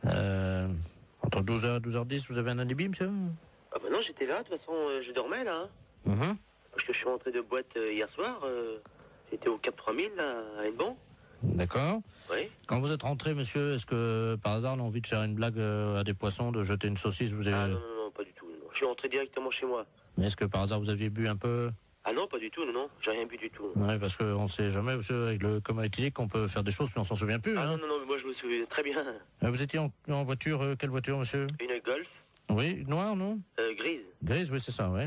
Entre 12h et 12h10, vous avez un alibi, monsieur? Ah bah non, j'étais là, de toute façon, je dormais, là. Hein. Parce que je suis rentré de boîte hier soir, j'étais au Cap 3000, là, à Hennebon. D'accord. Oui. Quand vous êtes rentré, monsieur, est-ce que, par hasard, on a envie de faire une blague à des poissons, de jeter une saucisse, vous avez... Ah non, pas du tout, non. Je suis rentré directement chez moi. Mais est-ce que, par hasard, vous aviez bu un peu? Ah non, pas du tout, non, j'ai rien bu du tout. Oui, parce qu'on ne sait jamais, monsieur, avec le coma éthylique, on peut faire des choses, mais on s'en souvient plus. Ah hein. non, mais moi je me souviens très bien. Vous étiez en voiture, quelle voiture, monsieur? Une Golf. Oui, noire, non? Grise. Grise, oui, c'est ça, oui.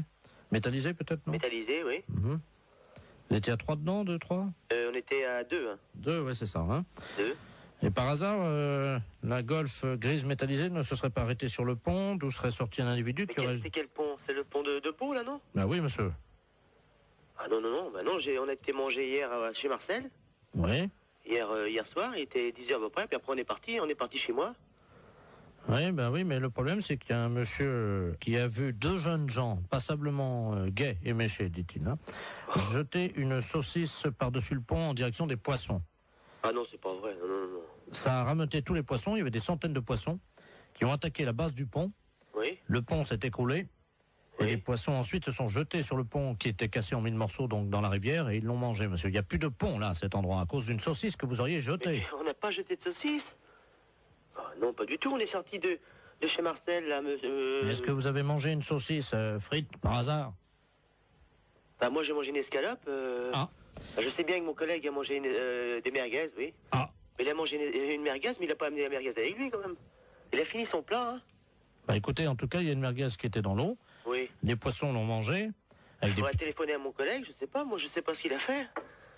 Métallisée, peut-être, non? Métallisée, oui. Vous étiez à 3 dedans, 2, 3? On on était à 2. Hein. 2, ouais, c'est ça. Hein. 2. Et par hasard, la Golf grise métallisée ne se serait pas arrêtée sur le pont d'où serait sorti un individu qui aurait... C'est quel pont? C'est le pont de Pau, là, non? Bah oui, monsieur. Ah non, on a été manger hier chez Marcel. Oui. Hier soir, il était 10h à peu près, puis après on est parti chez moi. Oui, mais le problème c'est qu'il y a un monsieur qui a vu 2 jeunes gens, passablement gais et méchés, dit-il, hein, jeter une saucisse par-dessus le pont en direction des poissons. Ah non, c'est pas vrai, non. Ça a rameuté tous les poissons, il y avait des centaines de poissons qui ont attaqué la base du pont. Oui. Le pont s'est écroulé. Et les poissons ensuite se sont jetés sur le pont qui était cassé en 1000 morceaux donc dans la rivière et ils l'ont mangé, monsieur. Il n'y a plus de pont là à cet endroit à cause d'une saucisse que vous auriez jetée. Mais on n'a pas jeté de saucisse. Non, pas du tout. On est sorti de chez Marcel là, monsieur. Est-ce que vous avez mangé une saucisse frite par hasard? Bah moi j'ai mangé une escalope. Je sais bien que mon collègue a mangé des merguez, oui. Ah. Mais il a mangé une merguez, mais il n'a pas amené la merguez avec lui quand même. Il a fini son plat. Hein. Bah écoutez, en tout cas, il y a une merguez qui était dans l'eau. Oui. Les poissons l'ont mangé. Je pourrais téléphoner à mon collègue, je sais pas, moi je sais pas ce qu'il a fait.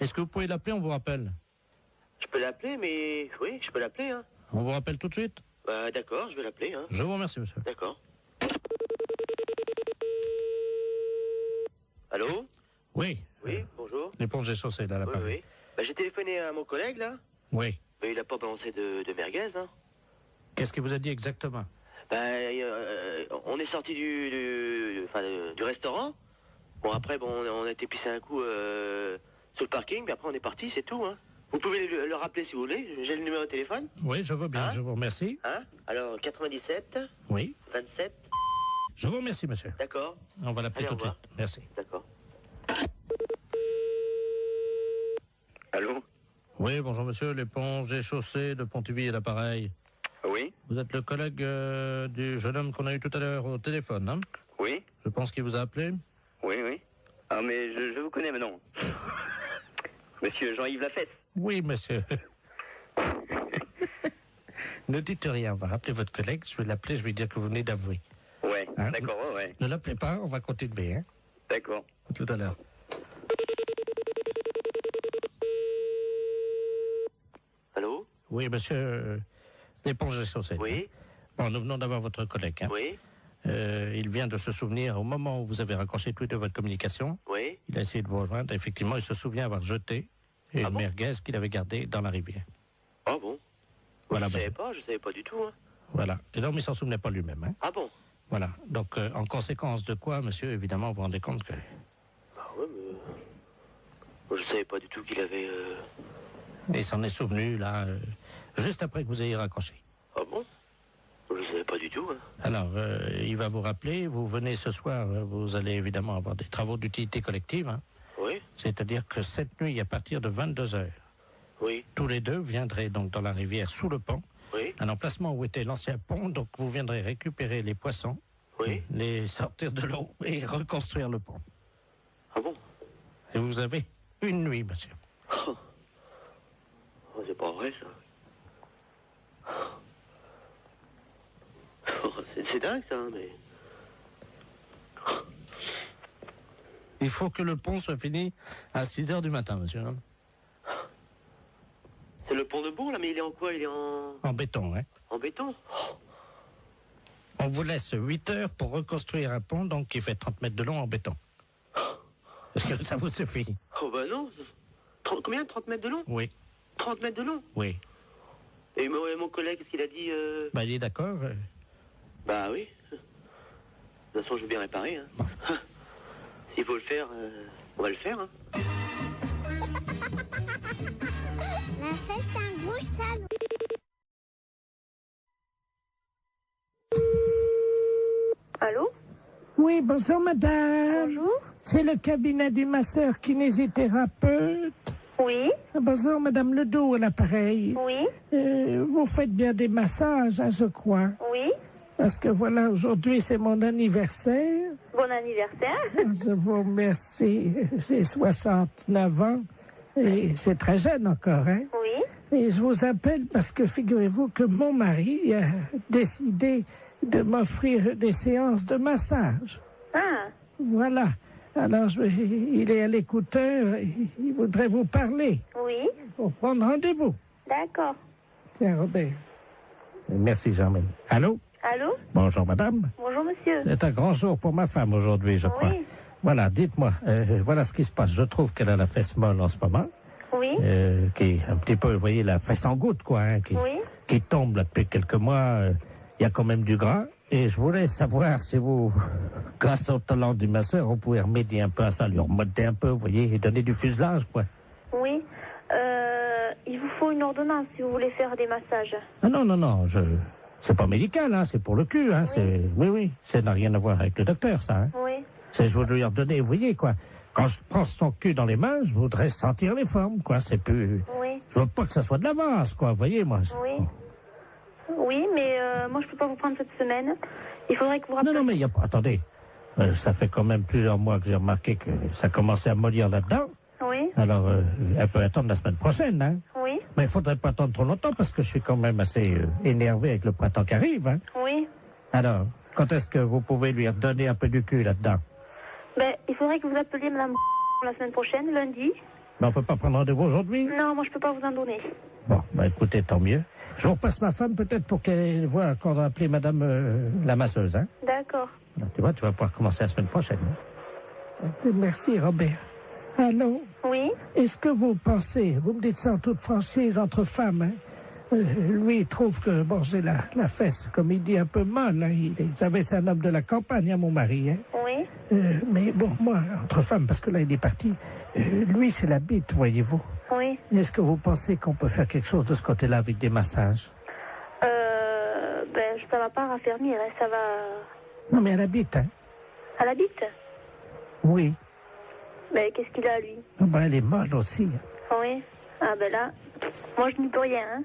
Est-ce que vous pouvez l'appeler, on vous rappelle? Je peux l'appeler, mais... Oui, je peux l'appeler, hein. On vous rappelle tout de suite? Bah d'accord, je vais l'appeler, hein. Je vous remercie, monsieur. D'accord. Allô? Oui. Oui, bonjour. L'éponge est chaussée, là, l'appareil. Oui. Bah j'ai téléphoné à mon collègue, là. Oui. Mais il a pas balancé de merguez, hein. Qu'est-ce qu'il vous a dit exactement? On est sorti du restaurant. Bon, après, on a été pisser un coup sur le parking, puis après on est parti, c'est tout, hein. Vous pouvez le rappeler si vous voulez, j'ai le numéro de téléphone. Oui, je veux bien, je vous remercie. Hein? Alors, 97. Oui. 27. Je vous remercie, monsieur. D'accord. On va l'appeler tout de suite. Merci. D'accord. Allô? Oui, bonjour monsieur, l'éponge est chaussée de Pontivy et l'appareil. Oui. Vous êtes le collègue du jeune homme qu'on a eu tout à l'heure au téléphone, hein? Oui. Je pense qu'il vous a appelé. Oui. Ah, mais je vous connais maintenant. Monsieur Jean-Yves Lafesse. Oui, monsieur. Ne dites rien, on va rappeler votre collègue, je vais l'appeler, je vais dire que vous venez d'avouer. Ouais, hein, d'accord, ouais. Ne l'appelez pas, on va continuer, hein? D'accord. À tout à l'heure. Allô? Oui, monsieur, l'éponge est chaussée. Oui. Bon, nous venons d'avoir votre collègue, hein? Oui. Il vient de se souvenir, au moment où vous avez raccroché tous les deux votre communication, oui. Il a essayé de vous rejoindre, effectivement, il se souvient avoir jeté une merguez qu'il avait gardée dans la rivière. Ah bon? Voilà, je savais pas du tout, hein. Voilà. Et donc, il s'en souvenait pas lui-même, hein. Ah bon? Voilà. Donc, en conséquence de quoi, monsieur, évidemment, vous vous rendez compte que... Bah ouais, mais... Moi, je savais pas du tout qu'il avait... Et il s'en est souvenu, là, juste après que vous ayez raccroché. Ah bon? Je ne savais pas du tout. Hein. Alors, il va vous rappeler, vous venez ce soir, vous allez évidemment avoir des travaux d'utilité collective. Hein. Oui. C'est-à-dire que cette nuit, à partir de 22h, oui. Tous les deux viendraient donc dans la rivière sous le pont, oui. Un emplacement où était l'ancien pont, donc vous viendrez récupérer les poissons, oui. Les sortir de l'eau et reconstruire le pont. Ah bon? Et vous avez une nuit, monsieur. Oh, c'est pas vrai, ça. C'est dingue, ça, mais... Il faut que le pont soit fini à 6h du matin, monsieur. C'est le pont de Bourg, là, mais il est en quoi? Il est en... En béton, hein. En béton? On vous laisse 8 heures pour reconstruire un pont, donc qui fait 30 mètres de long en béton. Est-ce que ça vous suffit? Oh, bah non. Combien? 30 mètres de long? Oui. 30 mètres de long? Oui. Et mon collègue, qu'est-ce qu'il a dit? Bah, il est d'accord. Bah oui. De toute façon, je veux bien réparer. Hein. Bon. S'il faut le faire, on va le faire. Hein. C'est un gros salon. Allô? Oui, bonjour madame. Bonjour. C'est le cabinet du masseur kinésithérapeute. Oui. Bonjour madame Ledoux à l'appareil. Oui. Vous faites bien des massages, hein, je crois. Oui. Parce que voilà, aujourd'hui c'est mon anniversaire. Bon anniversaire. Je vous remercie. J'ai 69 ans et c'est très jeune encore, hein? Oui. Et je vous appelle parce que figurez-vous que mon mari a décidé de m'offrir des séances de massage. Ah. Voilà. Alors, il est à l'écouteur, il voudrait vous parler. Oui. Pour prendre rendez-vous. D'accord. Tiens, Robert. Merci, Germaine. Allô? Allô? Bonjour, madame. Bonjour, monsieur. C'est un grand jour pour ma femme aujourd'hui, je crois. Oui. Voilà, dites-moi, voilà ce qui se passe. Je trouve qu'elle a la fesse molle en ce moment. Oui. Qui est un petit peu, vous voyez, la fesse en goutte, quoi, hein, qui tombe là depuis quelques mois. Il y a quand même du gras. Et je voulais savoir si vous, grâce au talent du masseur, on pouvait remédier un peu à ça, lui remonter un peu, vous voyez, et donner du fuselage, quoi. Oui. Il vous faut une ordonnance si vous voulez faire des massages. Ah non, c'est pas médical, hein, c'est pour le cul, hein, oui, ça n'a rien à voir avec le docteur, ça, hein. Oui. C'est, je voudrais lui redonner, vous voyez, quoi. Quand je prends son cul dans les mains, je voudrais sentir les formes, quoi, c'est plus... Oui. Je veux pas que ça soit de l'avance, quoi, vous voyez, moi. Oui. Oui, mais moi, je peux pas vous prendre cette semaine. Il faudrait que vous rappeliez... Non, mais il y a pas... Attendez. Ça fait quand même plusieurs mois que j'ai remarqué que ça commençait à mollir là-dedans. Oui. Alors, elle peut attendre la semaine prochaine, hein. Oui. Mais il faudrait pas attendre trop longtemps parce que je suis quand même assez énervé avec le printemps qui arrive, hein. Oui. Alors, quand est-ce que vous pouvez lui redonner un peu du cul là-dedans? Ben, il faudrait que vous appeliez madame la semaine prochaine, lundi. Mais on peut pas prendre rendez-vous aujourd'hui? Non, moi, je peux pas vous en donner. Bon, écoutez, tant mieux. Je vous repasse ma femme peut-être pour qu'elle voit qu'on va appeler madame la masseuse, hein. D'accord. Alors, tu vois, tu vas pouvoir commencer la semaine prochaine. Hein? Merci, Robert. Allô? Oui? Est-ce que vous pensez, vous me dites ça en toute franchise entre femmes, hein? Lui, il trouve que, bon, j'ai la fesse, comme il dit, un peu molle, hein. Vous savez, c'est un homme de la campagne, hein, mon mari, hein. Oui? Mais bon, moi, entre femmes, parce que là, il est parti, lui, c'est la bite, voyez-vous. Oui. Est-ce que vous pensez qu'on peut faire quelque chose de ce côté-là avec des massages? Ben, ça va pas raffermir, hein, ça va... Non, mais à la bite, hein? À la bite? Oui. Ben, qu'est-ce qu'il a, lui? Oh, ben, elle est molle aussi. Oui. Ah, ben là, moi, je n'y peux rien, hein.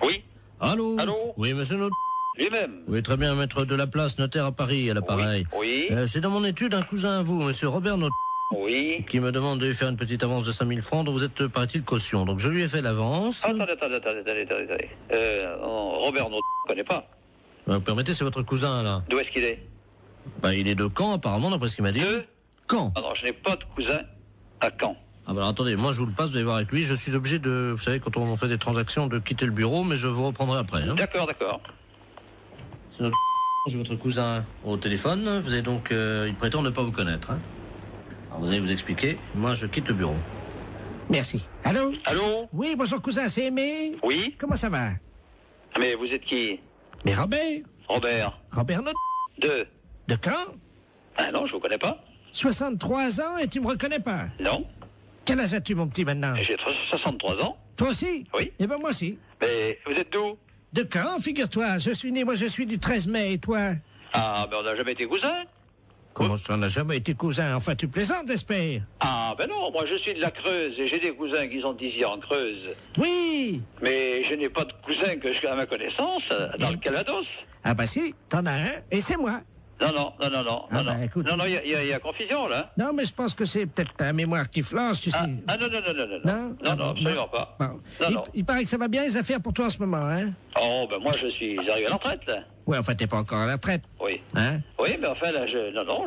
Oui. Allô? Allô? Oui, monsieur Note. Lui-même. Oui, très bien, maître de la place, notaire à Paris, à l'appareil. Oui. C'est dans mon étude un cousin à vous, monsieur Robert Note. Oui. Qui me demande de lui faire une petite avance de 5000 francs dont vous êtes, paraît-il, caution. Donc je lui ai fait l'avance. Attendez. Robert, on ne connaît pas. Vous permettez, c'est votre cousin, là. D'où est-ce qu'il est? Ben, il est de Caen, apparemment, d'après ce qu'il m'a dit. De Caen. Alors, je n'ai pas de cousin à Caen. Ah ben alors, attendez, moi je vous le passe, vous allez voir avec lui. Je suis obligé de, vous savez, quand on fait des transactions, de quitter le bureau, mais je vous reprendrai après. Hein. D'accord. C'est notre... J'ai votre cousin au téléphone. Vous avez donc... il prétend ne pas vous connaître. Hein. Alors vous allez vous expliquer. Moi, je quitte le bureau. Merci. Allô? Allô? Oui, bonjour, cousin, c'est Aimé? Oui? Comment ça va? Mais vous êtes qui? Mais Robert? Robert Note. De Caen? Ah non, je vous connais pas. 63 ans et tu me reconnais pas? Non. Quel âge as-tu, mon petit, maintenant? J'ai 63 ans. Toi aussi? Oui. Eh ben, moi aussi. Mais vous êtes d'où? De Caen, figure-toi. Je suis du 13 mai, et toi? Ah, ben on n'a jamais été cousins. Comment ça, on n'a jamais été cousins? Enfin, tu plaisantes, j'espère. Ah, ben non, moi je suis de la Creuse et j'ai des cousins qui sont ici en Creuse. Oui. Mais je n'ai pas de cousins que je à ma connaissance dans le Calvados. Ah bah si, t'en as un, et c'est moi. Non. Écoute, non, il y a confusion, là. Non, mais je pense que c'est peut-être ta mémoire qui flanche, tu sais. Ah, non, absolument pas. Bon. Non. Il paraît que ça va bien les affaires pour toi en ce moment, hein? Oh, ben moi je suis arrivé à la retraite, là. Oui, enfin, t'es pas encore à la retraite. Oui. Hein? Oui, mais enfin, là,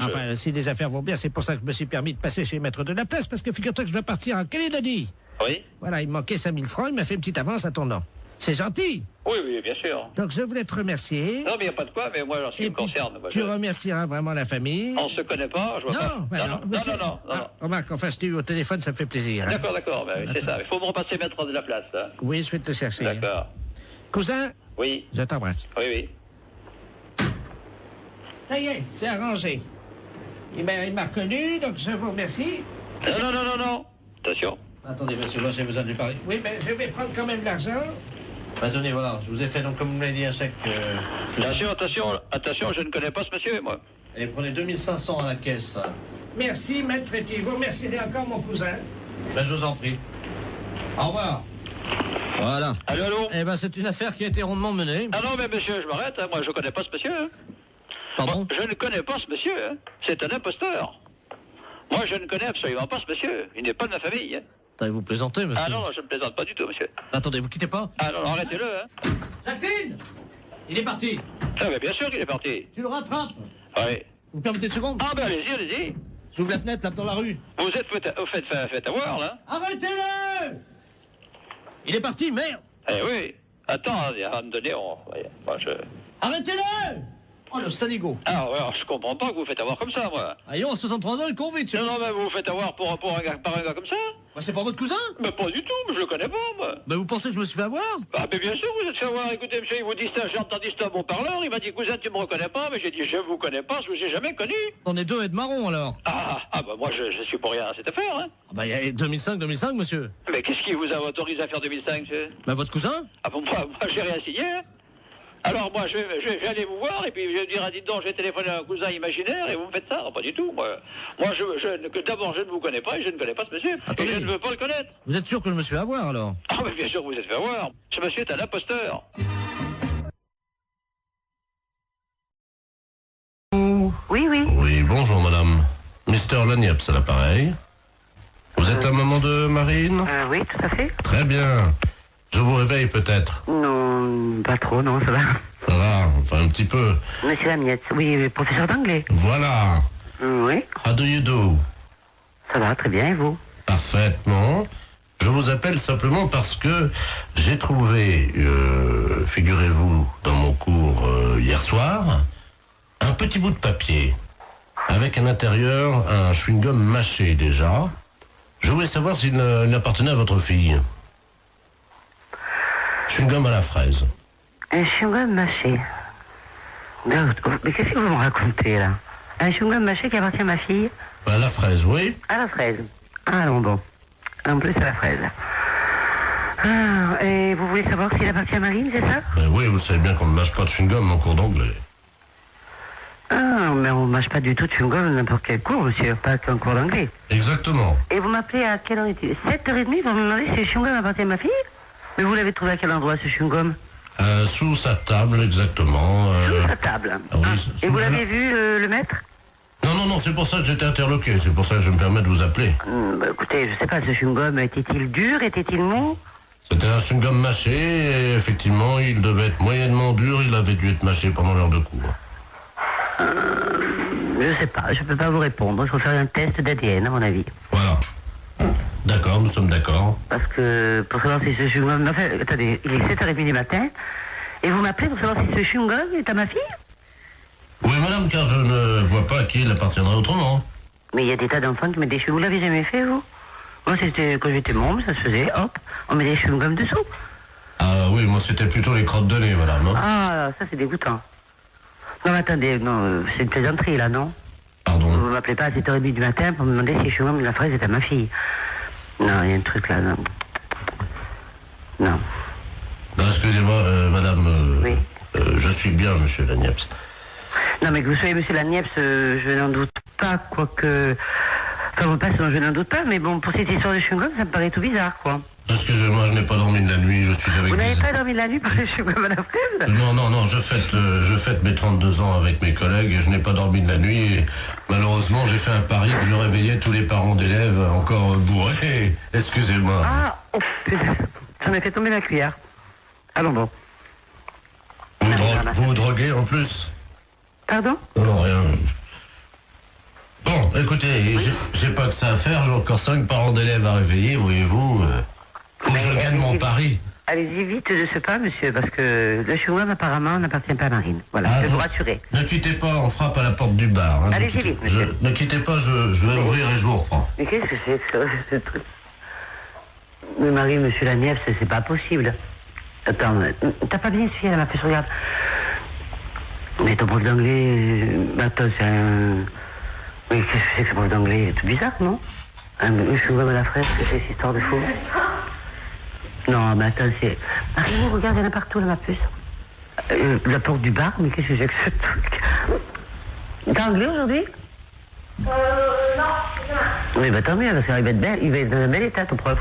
Enfin, si les affaires vont bien, c'est pour ça que je me suis permis de passer chez Maître de la Place, parce que figure-toi que je dois partir en Calédonie. Oui. Voilà, il me manquait 5000 francs, il m'a fait une petite avance à ton nom. C'est gentil. Oui, bien sûr. Donc, je voulais te remercier. Non, mais il n'y a pas de quoi, mais moi, ce qui me concerne... Tu remercieras vraiment la famille. On se connaît pas, je vois pas. Non. Remarque, enfin, si tu es au téléphone, ça me fait plaisir. Hein. D'accord, ben, c'est ça. Il faut me repasser Maître de la Place, là. Oui, je vais te chercher. D'accord. Cousin? Oui. Je t'embrasse. Oui. Ça y est, c'est arrangé. Il m'a reconnu, donc je vous remercie. Non. Attention. Attendez, monsieur, moi j'ai besoin de lui parler. Oui, mais je vais prendre quand même l'argent. Attendez, voilà, je vous ai fait, donc, comme vous m'avez dit, un chèque... Attention, je ne connais pas ce monsieur, moi. Et prenez 2500 à la caisse. Merci, maître, et puis vous remercierez encore mon cousin. Ben, je vous en prie. Au revoir. Voilà. Allô? Eh ben, c'est une affaire qui a été rondement menée. Ah non, mais monsieur, je m'arrête, hein. Moi, je ne connais pas ce monsieur. Hein. Pardon? Moi, je ne connais pas ce monsieur, hein. C'est un imposteur. Moi, je ne connais absolument pas ce monsieur. Il n'est pas de ma famille, hein. Vous plaisantez, monsieur? Ah non, je ne plaisante pas du tout, monsieur. Attendez, vous quittez pas? Ah non, arrêtez-le, hein. Jacqueline! Il est parti. Ah ben bien sûr qu'il est parti. Tu le rattrapes. Oui. Vous permettez une seconde? Ah ben allez-y, allez-y. J'ouvre la fenêtre, là, dans la rue. Vous êtes fait avoir, là. Arrêtez-le! Il est parti, merde! Eh oui. Attends, à un moment donné, moi, Arrêtez-le! Oh, le saligo. Ah ouais, alors, je comprends pas que vous vous faites avoir comme ça, moi. Allons, à 63 ans, il court vite. Non, mais vous vous faites avoir par un gars comme ça? Bah, c'est pas votre cousin? Mais pas du tout, mais je le connais pas, moi. Mais vous pensez que je me suis fait avoir? Ah, mais bien sûr, vous êtes fait avoir. Écoutez, monsieur, il vous dit ça, j'ai entendu ça à mon parleur. Il m'a dit, cousin, tu me reconnais pas? Mais j'ai dit, je vous connais pas, je vous ai jamais connu. On est deux et de marron, alors. Ah, bah moi, je suis pour rien à cette affaire, hein. Ah, bah, il y a 2005, monsieur. Mais qu'est-ce qui vous a autorisé à faire 2005, monsieur? Bah, votre cousin? Ah bon, moi j'ai rien signé, hein. Alors moi, je vais aller vous voir et puis je vais dire, dites donc, je vais téléphoner à un cousin imaginaire et vous me faites ça. Non, pas du tout, moi. Moi, d'abord, je ne vous connais pas et je ne connais pas ce monsieur. Attendez. Et je ne veux pas le connaître. Vous êtes sûr que je me suis fait avoir, alors? Ah, mais bien sûr que vous êtes fait avoir. Ce monsieur est un imposteur. Oui, oui. Oui, bonjour, madame. Mister Lagneps à l'appareil. Vous êtes la maman de Marine? Oui, tout à fait. Très bien. Je vous réveille peut-être? Non, pas trop, non, ça va. Ça va, enfin un petit peu. Monsieur Lamiette, oui, professeur d'anglais. Voilà. Oui. How do you do? Ça va, très bien, et vous? Parfaitement. Je vous appelle simplement parce que j'ai trouvé, figurez-vous, dans mon cours hier soir, un petit bout de papier avec à l'intérieur un chewing-gum mâché déjà. Je voulais savoir s'il appartenait à votre fille. Chewing-gum à la fraise. Un chewing-gum mâché. Mais qu'est-ce que vous me racontez, là? Un chewing-gum mâché qui appartient à ma fille? À la fraise, oui. À la fraise. Ah non, bon. En plus, à la fraise. Ah, et vous voulez savoir s'il appartient à Marine, c'est ça? Oui, vous savez bien qu'on ne mâche pas de chewing-gum en cours d'anglais. Ah, mais on ne mâche pas du tout de chewing-gum n'importe quel cours, monsieur, pas qu'un cours d'anglais. Exactement. Et vous m'appelez à quelle heure est-il? 7h30, vous me demandez si le chewing-gum appartient à ma fille? Mais vous l'avez trouvé à quel endroit, ce chewing-gum? Sous sa table, exactement. Sous sa table. Ah, oui, et vous l'avez vu, le maître? Non, c'est pour ça que j'étais interloqué. C'est pour ça que je me permets de vous appeler. Bah, écoutez, je sais pas, ce chewing-gum, était-il dur? Était-il mou? C'était un chewing-gum mâché, et effectivement, il devait être moyennement dur. Il avait dû être mâché pendant l'heure de cours. Je sais pas, je peux pas vous répondre. Il faut faire un test d'ADN, à mon avis. Voilà. D'accord, nous sommes d'accord. Parce que, pour savoir si ce chewing-gum... Enfin, attendez, il est 7h30 du matin, et vous m'appelez pour savoir si ce chewing-gum est à ma fille? Oui, madame, car je ne vois pas à qui il appartiendrait autrement. Mais il y a des tas d'enfants qui mettent des chewing-gums. Vous l'avez jamais fait, vous? Moi, c'était quand j'étais môme, ça se faisait, hop, on met des chewing-gums dessous. Ah oui, moi, c'était plutôt les crottes de nez, madame. Hein. Ah, ça, c'est dégoûtant. Non, mais attendez, non, c'est une plaisanterie, là, non? Pardon? Vous m'appelez pas à 7h30 du matin pour me demander si le chewing-gum de la fraise est à ma fille. Non, il y a un truc là, non. Non. Non, excusez-moi, madame. Oui. Je suis bien, monsieur Lagneps. Non, mais que vous soyez monsieur Lagneps, je n'en doute pas, quoique... Enfin, vos passes, je n'en doute pas, mais bon, pour cette histoire de chewing-gum, ça me paraît tout bizarre, quoi. Excusez-moi, je n'ai pas dormi de la nuit, je suis avec... Vous n'avez pas dormi de la nuit pour le chewing-gum à la fraise? Non, je fête mes 32 ans avec mes collègues et je n'ai pas dormi de la nuit et malheureusement j'ai fait un pari que je réveillais tous les parents d'élèves encore bourrés. Excusez-moi. Ah, oh putain, j'en ai fait tomber la cuillère. Allons bon. Vous droguez en plus? Pardon? Non, rien. Bon, écoutez, j'ai pas que ça à faire, j'ai encore 5 parents d'élèves à réveiller, voyez-vous. Faut que je gagne mon pari. Allez-y vite de ce pas, monsieur, parce que le chewing-gum apparemment n'appartient pas à Marine. Voilà, je vais vous rassurer. Ne quittez pas, on frappe à la porte du bar. Hein, allez-y vite, monsieur. Ne quittez pas, je vais ouvrir et je vous reprends. Mais qu'est-ce que c'est que ce truc? Mais Marie, monsieur Lagneps, c'est pas possible. Attends, t'as pas bien suivi, elle m'a fait ce regarde. Mais ton prof d'anglais, attends, c'est un... Mais qu'est-ce que c'est que ce prof d'anglais? C'est bizarre, non? Un chewing-gum à la fraise, que c'est cette histoire de fou? Non, mais attends, c'est... Marie, regarde, il y en a partout, là, ma puce. La porte du bar, mais qu'est-ce que c'est que ce truc? T'as anglais aujourd'hui? Non. Oui, bah tant mieux, parce qu'il va être belle, il va être dans un bel état, ton prof.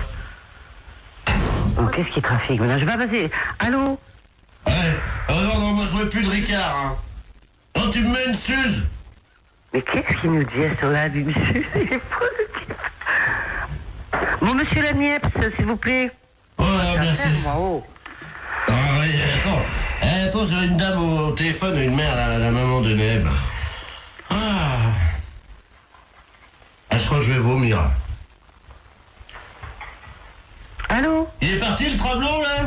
Oh, qu'est-ce qui trafique maintenant? Je vais pas passer. Allô? Ouais. Oh non, moi je veux plus de Ricard, hein. Oh, tu me mets une suze. Mais qu'est-ce qu'il nous dit à ce là du monsieur? Il est fou, le type. Bon, monsieur Laniepce, s'il vous plaît. Oh, merci. Oh. Ah oui, attends, j'ai une dame au téléphone, une mère, la maman de Neb. Je crois que je vais vomir. Allô? Il est parti le travelot, là?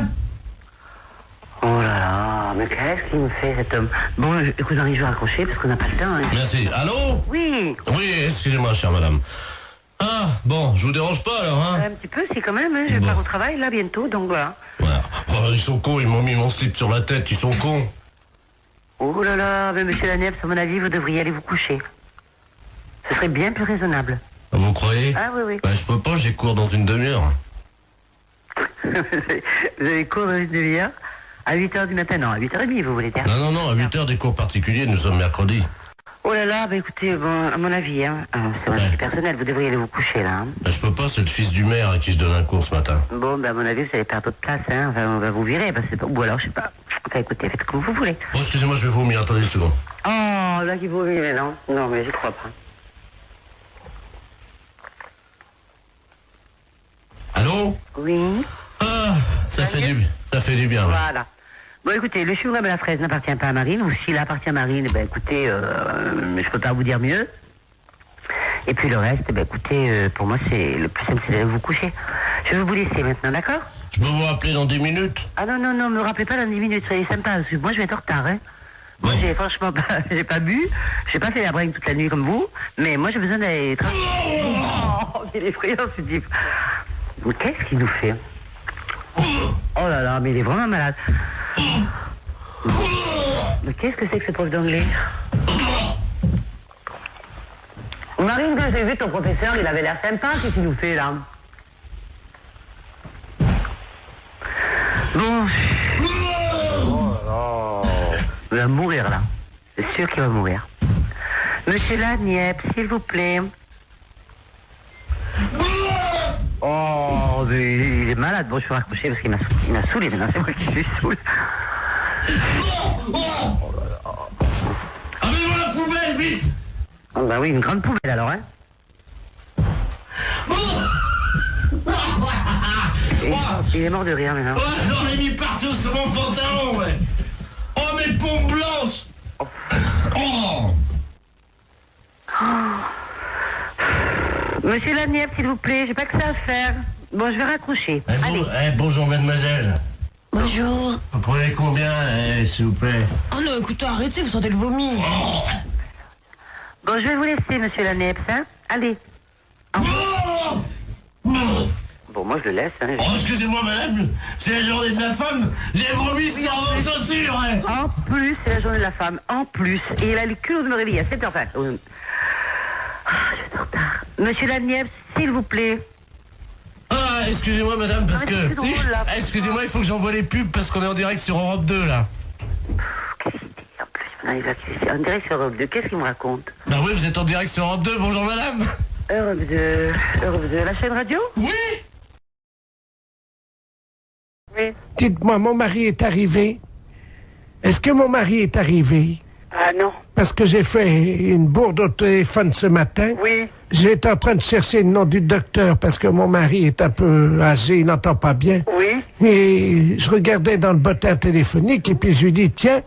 Oh là là, mais qu'est-ce qu'il me fait cet homme? Bon, écoute, Henri, je vais raccrocher parce qu'on n'a pas le temps. Hein. Merci. Allô? Oui. Oui, excusez-moi, chère madame. Ah, bon, je vous dérange pas, alors, hein? Un petit peu, si, quand même, hein, je pars au travail, là, bientôt, donc voilà. Voilà. Oh, ils sont cons, ils m'ont mis mon slip sur la tête, ils sont cons. Oh là là, mais monsieur Laniepce, à mon avis, vous devriez aller vous coucher. Ce serait bien plus raisonnable. Vous croyez? Ah oui, oui. Bah, je peux pas, j'ai cours dans une demi-heure. Vous avez cours dans une demi-heure? À 8h du matin? Non, à 8h30, vous voulez dire? Non, à 8h des cours particuliers, nous sommes mercredi. Oh là là, bah écoutez, bon, à mon avis, hein, c'est mon avis personnel, vous devriez aller vous coucher, là. Hein. Bah, je peux pas, c'est le fils du maire à qui je donne un cours ce matin. Bon, bah à mon avis, vous allez perdre votre place, hein, enfin, on va vous virer, parce que, ou alors, je sais pas. Enfin, écoutez, faites comme vous voulez. Oh, excusez-moi, je vais vomir, attendez une seconde. Oh, là, qui vomit, mais non. Non, mais j'y crois pas. Allô? Oui. Ah, ça fait du bien. Voilà. Bon, écoutez, le chou à la fraise n'appartient pas à Marine, ou s'il appartient à Marine, ben écoutez, je peux pas vous dire mieux. Et puis le reste, ben écoutez, pour moi, c'est le plus simple, c'est d'aller vous coucher. Je vais vous laisser maintenant, d'accord? Je peux vous rappeler dans 10 minutes? Ah non, me rappelez pas dans 10 minutes, soyez sympa, parce que moi, je vais être en retard, hein. Moi, j'ai franchement pas, j'ai pas bu, j'ai pas fait la bringue toute la nuit comme vous, mais moi, j'ai besoin d'aller... Oh, il est effrayant, ce type. Mais qu'est-ce qu'il nous fait? Oh là là, mais il est vraiment malade. Mais qu'est-ce que c'est que ce prof d'anglais? Marine, quand j'ai vu ton professeur, il avait l'air sympa, qu'est-ce qu'il nous fait là? Bon. Oh là. Il va mourir là. C'est sûr qu'il va mourir. Monsieur Laniepce, s'il vous plaît. Oh, mais il est malade. Bon, je vais raccrocher parce qu'il m'a saoulé maintenant. C'est moi qui suis saoulé. Oh là là. Avez-moi la poubelle, vite! Oh, bah oui, une grande poubelle alors, hein. Il est mort de rire maintenant. Oh, j'en ai mis partout sur mon pantalon, ouais. Oh, mes pompes blanches! Oh! Monsieur Laniepce, s'il vous plaît, j'ai pas que ça à faire. Bon, je vais raccrocher. Allez. Bonjour, mademoiselle. Bonjour. Vous prenez combien, s'il vous plaît? Oh non, écoutez, arrêtez, vous sentez le vomi. Oh. Bon, je vais vous laisser, monsieur Laniepce, hein. Allez. Oh. Bon, moi, je le laisse, hein. Oh, excusez-moi, madame, c'est la journée de la femme. J'ai vomi sans vos chaussures, hein. En plus, c'est la journée de la femme. En plus. Et il a le culot de me réveiller à 7h20. Ah, je suis en retard. Monsieur Laniepce, s'il vous plaît. Ah, excusez-moi, madame, parce que... drôle, là, excusez-moi, il faut que j'envoie les pubs parce qu'on est en direct sur Europe 2, là. Qu'est-ce qu'il dit en plus? En direct sur Europe 2, qu'est-ce qu'il me raconte? Bah oui, vous êtes en direct sur Europe 2, bonjour, madame. Europe 2, la chaîne radio? Oui. Oui. Dites-moi, mon mari est arrivé. Est-ce que mon mari est arrivé? Ah non. Parce que j'ai fait une bourde au téléphone ce matin. Oui. J'étais en train de chercher le nom du docteur parce que mon mari est un peu âgé, il n'entend pas bien. Oui. Et je regardais dans le bottin téléphonique et puis je lui dis, tiens,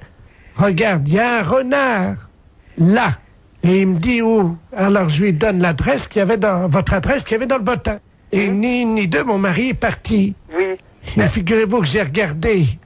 regarde, il y a un renard là. Et il me dit où? Alors je lui donne l'adresse qu'il y avait dans votre adresse qu'il y avait dans le bottin. Et ni une ni deux, mon mari est parti. Oui. Et figurez-vous que j'ai regardé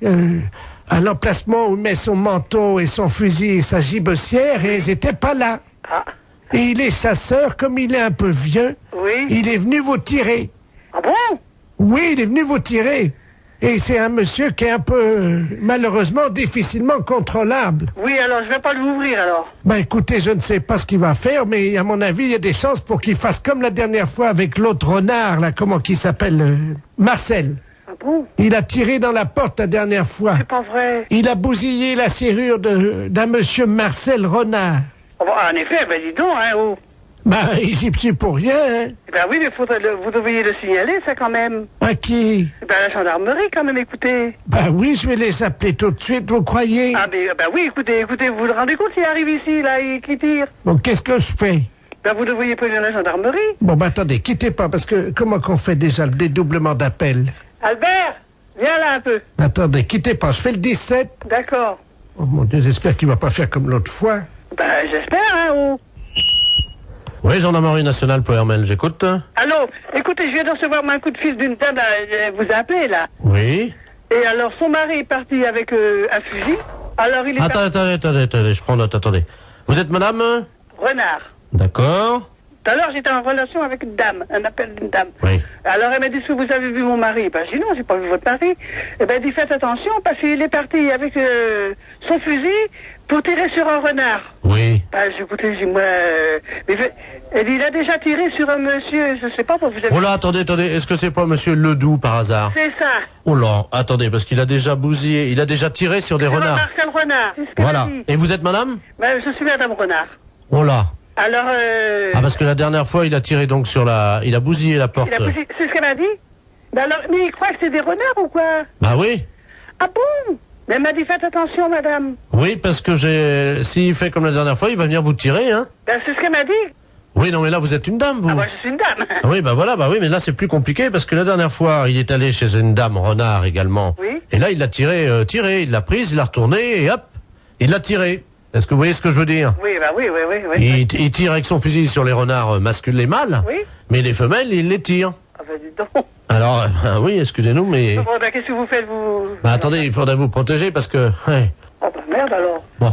à l'emplacement où il met son manteau et son fusil et sa gibecière et ils n'étaient pas là. Ah. Et il est chasseur, comme il est un peu vieux, oui. Il est venu vous tirer. Ah bon? Oui, il est venu vous tirer. Et c'est un monsieur qui est un peu, malheureusement, difficilement contrôlable. Oui, alors je vais pas l'ouvrir alors. Ben écoutez, je ne sais pas ce qu'il va faire, mais à mon avis, il y a des chances pour qu'il fasse comme la dernière fois avec l'autre renard, là, comment qu'il s'appelle, Marcel. Ah bon? Il a tiré dans la porte la dernière fois. C'est pas vrai. Il a bousillé la serrure d'un monsieur Marcel Renard. Oh, en effet, ben dis donc, hein, oh. Ben, il s'y plie pour rien, hein. Ben oui, mais vous devriez le signaler, ça, quand même. À qui? Ben à la gendarmerie, quand même, écoutez. Ben oui, je vais les appeler tout de suite, vous croyez? Ah ben oui, écoutez, vous vous rendez compte s'il arrive ici, là, et qu'il tire? Bon, qu'est-ce que je fais? Ben, vous devriez prévenir la gendarmerie. Bon, ben attendez, quittez pas, parce que comment qu'on fait déjà le dédoublement d'appel? Albert, viens là un peu. Attendez, quittez pas, je fais le 17. D'accord. Oh mon Dieu, j'espère qu'il va pas faire comme l'autre fois. Ben, j'espère, hein, oh. Oui, gendarmerie nationale pour Hermel, j'écoute. Allô, écoutez, je viens de recevoir un coup de fil d'une dame, elle vous a appelé, là. Oui. Et alors, son mari est parti avec un fusil. Alors, il est Attendez, je prends note, attendez. Vous êtes madame Renard. D'accord. Tout à l'heure, j'étais en relation avec une dame, un appel d'une dame. Oui. Alors, elle m'a dit, est-ce que vous avez vu mon mari? Ben, j'ai dit, non, j'ai pas vu votre mari. Eh ben, elle dit, faites attention, parce qu'il est parti avec son fusil pour tirer sur un renard. Oui. Ben, écoutez, j'ai dit, moi... elle dit, il a déjà tiré sur un monsieur, je sais pas, vous avez... Oh là, attendez, est-ce que c'est pas monsieur Ledoux, par hasard? C'est ça. Oh là, attendez, parce qu'il a déjà bousillé, il a déjà tiré sur des renards. Marcel Renard, c'est ce qu'elle Voilà. a dit. Et vous êtes madame? Ben, je suis madame Renard. Oh là. Alors, Ah, parce que la dernière fois, il a tiré donc sur la... Il a bousillé la porte. C'est ce qu'elle m'a dit? Ben alors, mais il croit que c'est des renards ou quoi? Bah oui. Ah bon? Mais elle m'a dit, faites attention, madame. Oui, parce que s'il fait comme la dernière fois, il va venir vous tirer, hein? Ben, c'est ce qu'elle m'a dit. Oui, non, mais là, vous êtes une dame, vous. Ah, moi, je suis une dame. Ah oui, bah voilà, bah oui, mais là, c'est plus compliqué, parce que la dernière fois, il est allé chez une dame renard également. Oui. Et là, il l'a tiré, il l'a prise, il l'a retournée, et hop, il l'a tiré. Est-ce que vous voyez ce que je veux dire? Oui, bah oui. Il tire avec son fusil sur les renards masculins, les mâles, oui. Mais les femelles, il les tire. Ah bah dis donc. Alors, oui, excusez-nous, mais... Bon, bah qu'est-ce que vous faites, vous? Bah attendez, il faudrait vous protéger, parce que... Ouais. Oh bah merde, alors. Bon,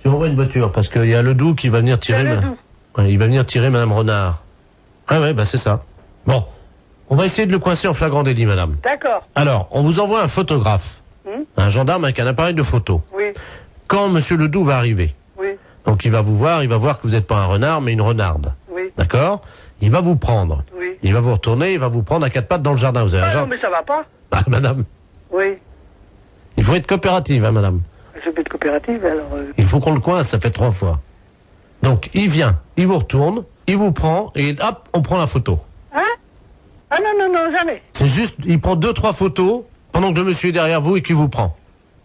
je vous envoie une voiture, parce qu'il y a Ledoux qui va venir tirer... Ouais, il va venir tirer Madame Renard. Ah ouais, bah c'est ça. Bon, on va essayer de le coincer en flagrant délit, madame. D'accord. Alors, on vous envoie un photographe. Un gendarme avec un appareil de photo. Oui. Quand monsieur Ledoux va arriver. Oui. Donc il va vous voir, il va voir que vous n'êtes pas un renard, mais une renarde. Oui. D'accord? Il va vous prendre. Oui. Il va vous retourner, il va vous prendre à quatre pattes dans le jardin. Vous avez un non, jardin? mais ça va pas. Ah, madame. Oui. Il faut être coopérative, hein, madame. Je peux être coopérative, alors... Il faut qu'on le coince, ça fait 3 fois. Donc, il vient, il vous retourne, il vous prend, et hop, on prend la photo. Hein? Ah non, jamais. C'est juste, il prend 2-3 photos, pendant que le monsieur est derrière vous et qu'il vous prend.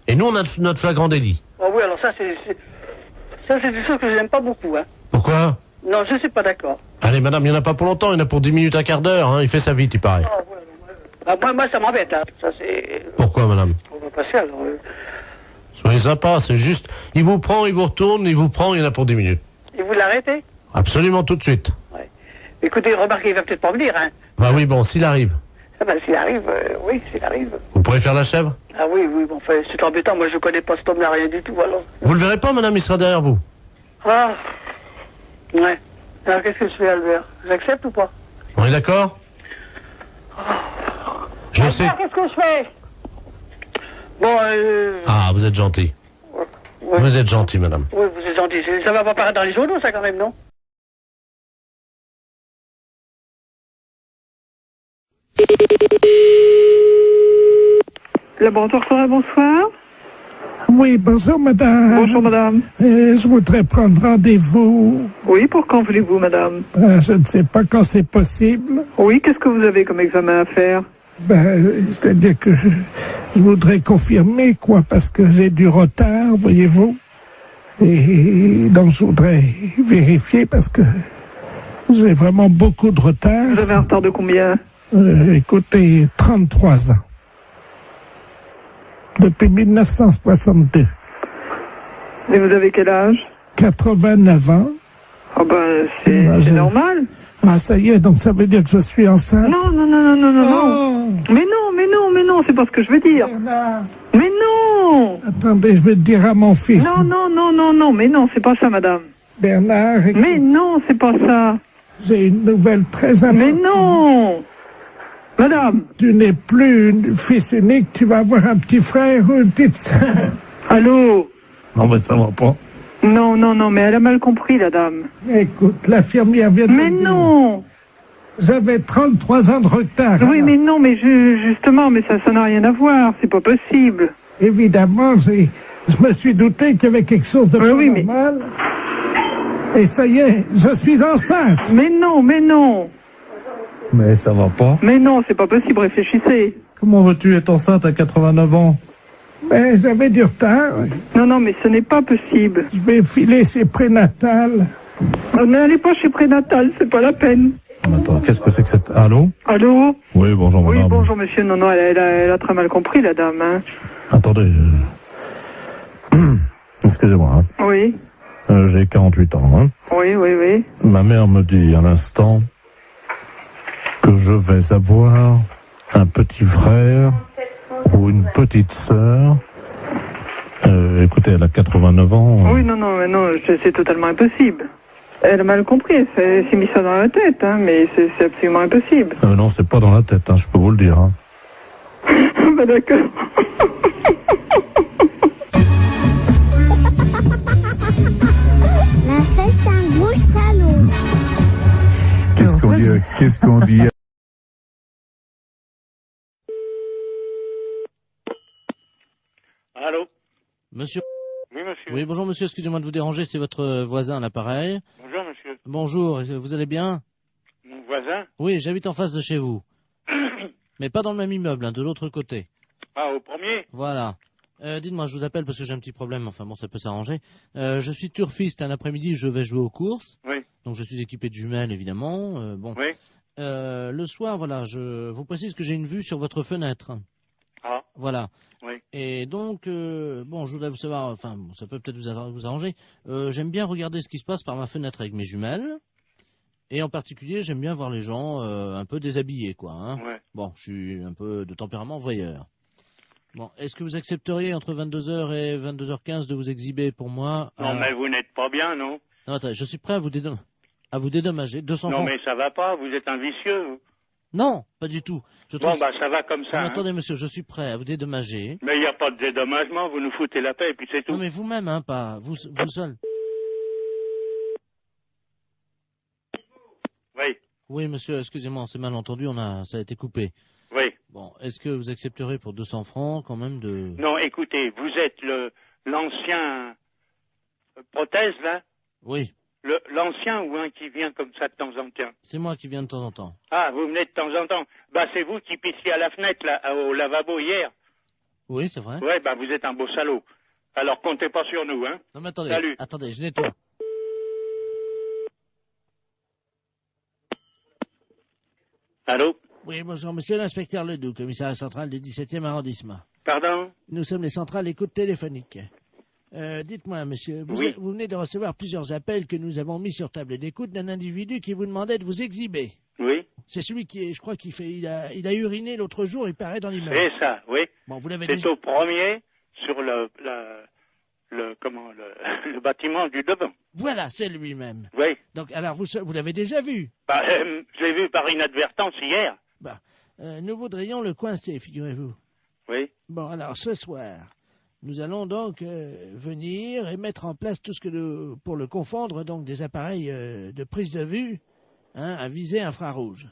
Et nous, on a notre flagrant délit. Oh oui, alors ça, c'est des choses que j'aime pas beaucoup, hein. Pourquoi? Non, je suis pas d'accord. Allez, madame, il n'y en a pas pour longtemps, il y en a pour 10 minutes, un quart d'heure, hein, il fait ça vite, il paraît. Oh, ouais. Moi, ça m'embête, hein. Ça, c'est... Pourquoi, madame? On va passer, alors... Soyez sympa, c'est juste, il vous prend, il vous retourne, il vous prend, il y en a pour 10 minutes. Et vous l'arrêtez? Absolument tout de suite. Ouais. Écoutez, remarquez, il va peut-être pas venir, hein. Bah oui, bon, s'il arrive. Ah ben, s'il arrive, oui, s'il arrive. Vous pourrez faire la chèvre? Ah oui, bon, enfin, c'est embêtant, moi je connais pas cet homme-là, rien du tout, alors. Vous le verrez pas, madame, il sera derrière vous. Ah, ouais. Alors qu'est-ce que je fais, Albert? J'accepte ou pas? On est d'accord? Je Albert, sais. qu'est-ce que je fais? Bon, Ah, vous êtes gentil. Ouais. Vous êtes gentil, madame. Oui, vous êtes gentil. Ça va pas paraître dans les journaux, ça, quand même, non? Laboratoire Forêt, bonsoir. Oui, bonjour madame. Bonjour madame. Je voudrais prendre rendez-vous. Oui, pour quand voulez-vous madame? Je ne sais pas quand c'est possible. Oui, qu'est-ce que vous avez comme examen à faire? C'est-à-dire que je voudrais confirmer, quoi, parce que j'ai du retard, voyez-vous. Et donc je voudrais vérifier parce que j'ai vraiment beaucoup de retard. Vous avez un retard de combien? Écoutez, 33 ans. Depuis 1962. Et vous avez quel âge? 89 ans. Ah ben, c'est normal. Ah, ça y est, donc ça veut dire que je suis enceinte? Non. Mais non, c'est pas ce que je veux dire. Bernard. Mais non! Attendez, je vais te dire à mon fils. Non, mais non, c'est pas ça, madame. Bernard. Écoute, mais non, c'est pas ça. J'ai une nouvelle très importante. Mais non! Madame! Tu n'es plus une fils unique, tu vas avoir un petit frère ou une petite sœur. Allô? Non, mais ça va pas. Non, mais elle a mal compris, la dame. Écoute, l'infirmière vient de Mais non! J'avais 33 ans de retard. Oui, mais non, mais justement, mais ça n'a rien à voir, c'est pas possible. Évidemment, je me suis douté qu'il y avait quelque chose de normal. Et ça y est, je suis enceinte. Mais non. Mais ça va pas. Mais non, c'est pas possible, réfléchissez. Comment veux-tu être enceinte à 89 ans? J'avais du retard. Non, mais ce n'est pas possible. Je vais filer chez prénatal. N'allez pas chez Prénatal, c'est pas la peine. Attends, qu'est-ce que c'est que cette... Allô? Allô? Oui, bonjour madame. Oui, bonjour monsieur. Non, non, elle a très mal compris, la dame. Hein. Attendez. Excusez-moi. Hein. Oui. J'ai 48 ans. Hein. Oui, oui, oui. Ma mère me dit à l'instant que je vais avoir un petit frère ou une petite sœur. Écoutez, elle a 89 ans. Oui, non, non, mais non, c'est totalement impossible. Elle a mal compris, elle s'est mis ça dans la tête, hein, mais c'est absolument impossible. Non, c'est pas dans la tête, hein, je peux vous le dire. Hein. Bah d'accord. La fête, c'est un gros salaud. Qu'est-ce qu'on dit Allô? Monsieur. Oui, monsieur. Oui, bonjour monsieur, excusez-moi de vous déranger, c'est votre voisin à l'appareil. Bonjour, monsieur. Bonjour, vous allez bien? Mon voisin? Oui, j'habite en face de chez vous. Mais pas dans le même immeuble, hein, de l'autre côté. Ah, au premier? Voilà. Dites-moi, je vous appelle parce que j'ai un petit problème, enfin bon, ça peut s'arranger. Je suis turfiste, un après-midi, je vais jouer aux courses. Oui. Donc je suis équipé de jumelles, évidemment. Bon. Oui. Le soir, voilà, je vous précise que j'ai une vue sur votre fenêtre. Ah. Voilà. Oui. Et donc, bon, je voudrais vous savoir, enfin, bon, ça peut peut-être vous arranger. J'aime bien regarder ce qui se passe par ma fenêtre avec mes jumelles. Et en particulier, j'aime bien voir les gens un peu déshabillés, quoi. Hein. Ouais. Bon, je suis un peu de tempérament voyeur. Bon, est-ce que vous accepteriez entre 22h et 22h15 de vous exhiber pour moi? Non, mais vous n'êtes pas bien, non? Non, attendez, je suis prêt à vous dédommager. 200 Non, francs. mais ça va pas, vous êtes un vicieux, vous. Non, pas du tout. Bon, bah, ça va comme ça. Non, hein. attendez, monsieur, je suis prêt à vous dédommager. Mais il n'y a pas de dédommagement, vous nous foutez la paix et puis c'est tout. Non, mais vous-même, hein, pas vous seul. Oui. Oui, monsieur, excusez-moi, c'est mal entendu, ça a été coupé. Oui. Bon, est-ce que vous accepterez pour 200 francs quand même de... Non, écoutez, vous êtes l'ancien prothèse, là? Oui. L'ancien ou un qui vient comme ça de temps en temps? C'est moi qui viens de temps en temps. Ah, vous venez de temps en temps. Bah, c'est vous qui pissiez à la fenêtre, là, au lavabo hier. Oui, c'est vrai. Ouais, bah, vous êtes un beau salaud. Alors, comptez pas sur nous, hein. Non, mais attendez. Salut. Attendez, je nettoie. Allô? Oui, bonjour, monsieur l'inspecteur Ledoux, commissariat central du 17e arrondissement. Pardon? Nous sommes les centrales écoute téléphonique. Dites-moi, monsieur, vous venez de recevoir plusieurs appels que nous avons mis sur table d'écoute d'un individu qui vous demandait de vous exhiber. Oui. C'est celui qui est, je crois il a uriné l'autre jour, il paraît dans l'immeuble. C'est ça, oui. Bon, vous l'avez C'est déjà... au premier, sur le bâtiment du devant. Voilà, c'est lui-même. Oui. Donc, alors, vous l'avez déjà vu? Bah, je l'ai vu par inadvertance hier. Bah, nous voudrions le coincer, figurez-vous. Oui. Bon, alors, ce soir, nous allons donc venir et mettre en place tout ce que pour le confondre, donc des appareils de prise de vue, hein, à visée infrarouge.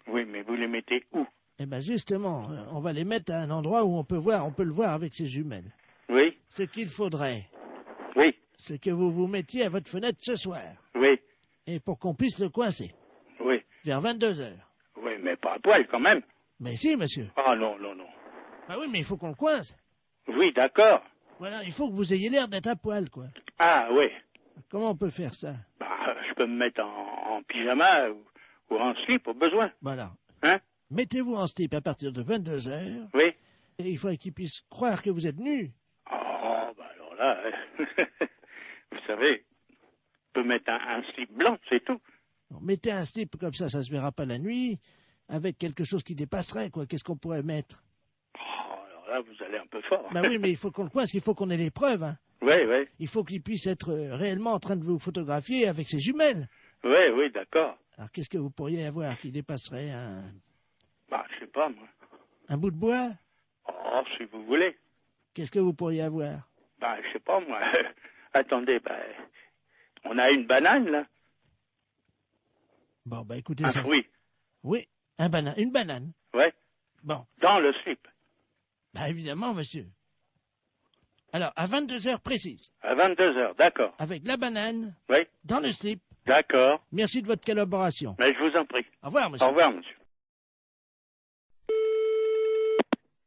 Oui, mais vous les mettez où? Eh bien, justement, on va les mettre à un endroit où on peut le voir avec ses jumelles. Oui. Ce qu'il faudrait, oui, c'est que vous vous mettiez à votre fenêtre ce soir. Oui. Et pour qu'on puisse le coincer. Oui. Vers 22h. Oui, mais pas à poil quand même. Mais si, monsieur. Ah non, non, non. Bah oui, mais il faut qu'on le coince. Oui, d'accord. Voilà, il faut que vous ayez l'air d'être à poil, quoi. Ah, oui. Comment on peut faire ça? Bah, je peux me mettre en pyjama ou en slip au besoin. Voilà. Hein? Mettez-vous en slip à partir de 22h. Oui. Et il faudrait qu'il puisse croire que vous êtes nu. Oh, bah alors là, vous savez, je peux mettre un slip blanc, c'est tout. Alors, mettez un slip comme ça se verra pas la nuit, avec quelque chose qui dépasserait, quoi. Qu'est-ce qu'on pourrait mettre? Oh, alors là, vous allez un peu fort. Bah oui, mais il faut qu'on le coince, il faut qu'on ait les preuves, hein. Oui, oui. Il faut qu'il puisse être réellement en train de vous photographier avec ses jumelles. Oui, oui, d'accord. Alors, qu'est-ce que vous pourriez avoir qui dépasserait un... Bah, je sais pas, moi. Un bout de bois? Oh, si vous voulez. Qu'est-ce que vous pourriez avoir? Bah, je sais pas, moi. Attendez, bah, on a une banane, là. Bon, bah, écoutez un ça. fruit. Oui, une banane. Ouais. Bon. Dans le slip. Bah, évidemment, monsieur. Alors, à 22h précises. À 22h, d'accord. Avec la banane. Oui. Dans le slip. D'accord. Merci de votre collaboration. Mais je vous en prie. Au revoir, monsieur. Au revoir, monsieur.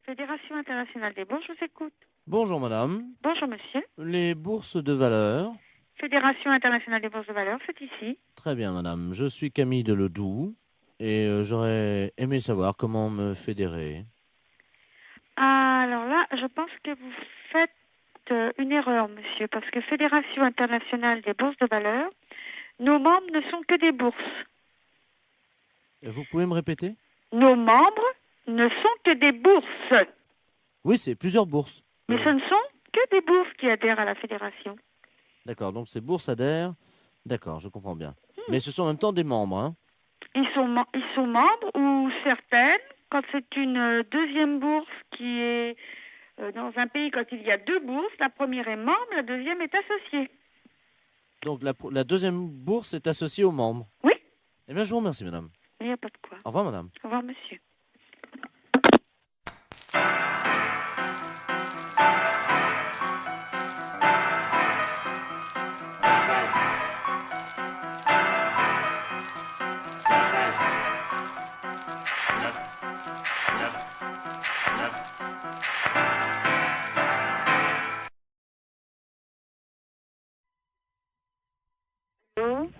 Fédération internationale des bourses, je vous écoute. Bonjour, madame. Bonjour, monsieur. Les bourses de valeur. Fédération internationale des bourses de valeur, c'est ici. Très bien, madame. Je suis Camille Deledoux et j'aurais aimé savoir comment me fédérer. Alors là, je pense que vous faites une erreur, monsieur, parce que Fédération internationale des bourses de valeur, nos membres ne sont que des bourses. Vous pouvez me répéter? Nos membres ne sont que des bourses. Oui, c'est plusieurs bourses. Mais ce ne sont que des bourses qui adhèrent à la fédération. D'accord, donc ces bourses adhèrent. D'accord, je comprends bien. Mais ce sont en même temps des membres, hein? Ils sont membres ou certaines, quand c'est une deuxième bourse qui est dans un pays, quand il y a deux bourses, la première est membre, la deuxième est associée. Donc la deuxième bourse est associée aux membres? Oui. Eh bien, je vous remercie, madame. Il n'y a pas de quoi. Au revoir, madame. Au revoir, monsieur.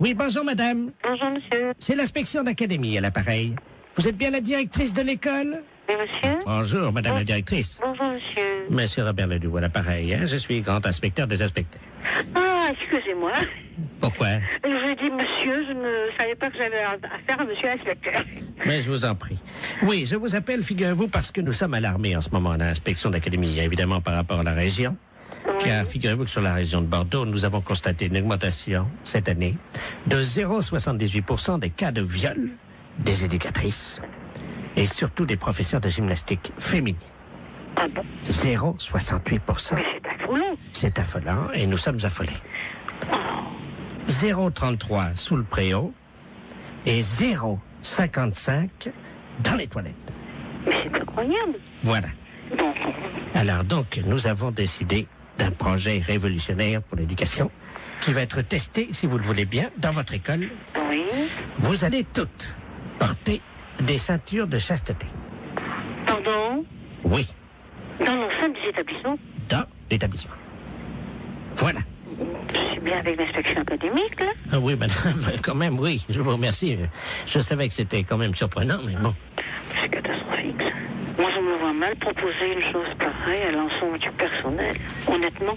Oui, bonjour madame. Bonjour monsieur. C'est l'inspection d'académie à l'appareil. Vous êtes bien la directrice de l'école? Oui monsieur. Bonjour madame la directrice. Bonjour monsieur. Monsieur Robert Ledoux à l'appareil, hein? Je suis grand inspecteur des inspecteurs. Ah, excusez-moi. Pourquoi? Je dis monsieur, je ne savais pas que j'avais affaire à monsieur l'inspecteur. Mais je vous en prie. Oui, je vous appelle, figurez-vous, parce que nous sommes alarmés en ce moment à l'inspection d'académie, évidemment par rapport à la région. Car figurez-vous que sur la région de Bordeaux, nous avons constaté une augmentation cette année de 0,78% des cas de viol des éducatrices et surtout des professeurs de gymnastique féminines. Ah bon? 0,68%. Mais c'est affolant. C'est affolant et nous sommes affolés. 0,33 sous le préau et 0,55 dans les toilettes. Mais c'est incroyable. Voilà. Alors donc, nous avons décidé d'un projet révolutionnaire pour l'éducation qui va être testé, si vous le voulez bien, dans votre école. Oui. Vous allez toutes porter des ceintures de chasteté. Pardon? Oui, Dans l'ensemble des établissements? dans l'établissement. Voilà. Je suis bien avec l'inspection académique, là. Ah oui, madame, quand même, oui, je vous remercie. Je savais que c'était quand même surprenant, mais bon. C'est catastrophique, ça. Moi, je me vois mal proposer une chose pareille à l'ensemble du personnel. Honnêtement,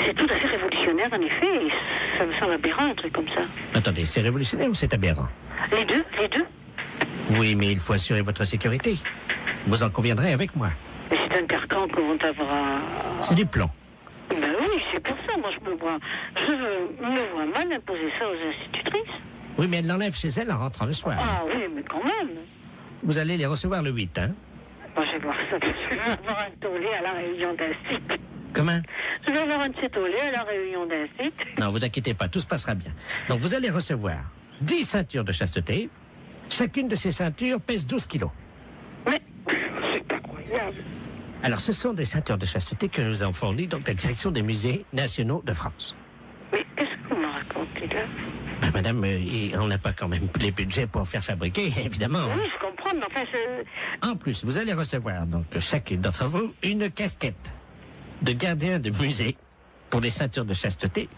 c'est tout à fait révolutionnaire, en effet, et ça me semble aberrant, un truc comme ça. Attendez, c'est révolutionnaire ou c'est aberrant? Les deux, les deux. Oui, mais il faut assurer votre sécurité. Vous en conviendrez avec moi. Mais c'est un carcan que vont avoir... C'est du plomb. Ben oui, c'est pour ça, moi, je me vois mal imposer ça aux institutrices. Oui, mais elle l'enlève chez elle en rentrant le soir. Ah oui, mais quand même. Vous allez les recevoir le 8, hein? Moi, je vais voir ça, je vais avoir un tollé à la réunion d'un site. Comment? Je vais avoir un de ces tollés à la réunion d'un site. Non, vous inquiétez pas, tout se passera bien. Donc, vous allez recevoir 10 ceintures de chasteté. Chacune de ces ceintures pèse 12 kilos. Mais c'est incroyable. Alors, ce sont des ceintures de chasteté que nous avons fournies, donc, la direction des musées nationaux de France. Mais qu'est-ce que vous me racontez, là? Ben, madame, on n'a pas quand même les budgets pour faire fabriquer, évidemment. Oui, je comprends, mais enfin, En plus, vous allez recevoir, donc, chacune d'entre vous, une casquette de gardien de musée pour les ceintures de chasteté.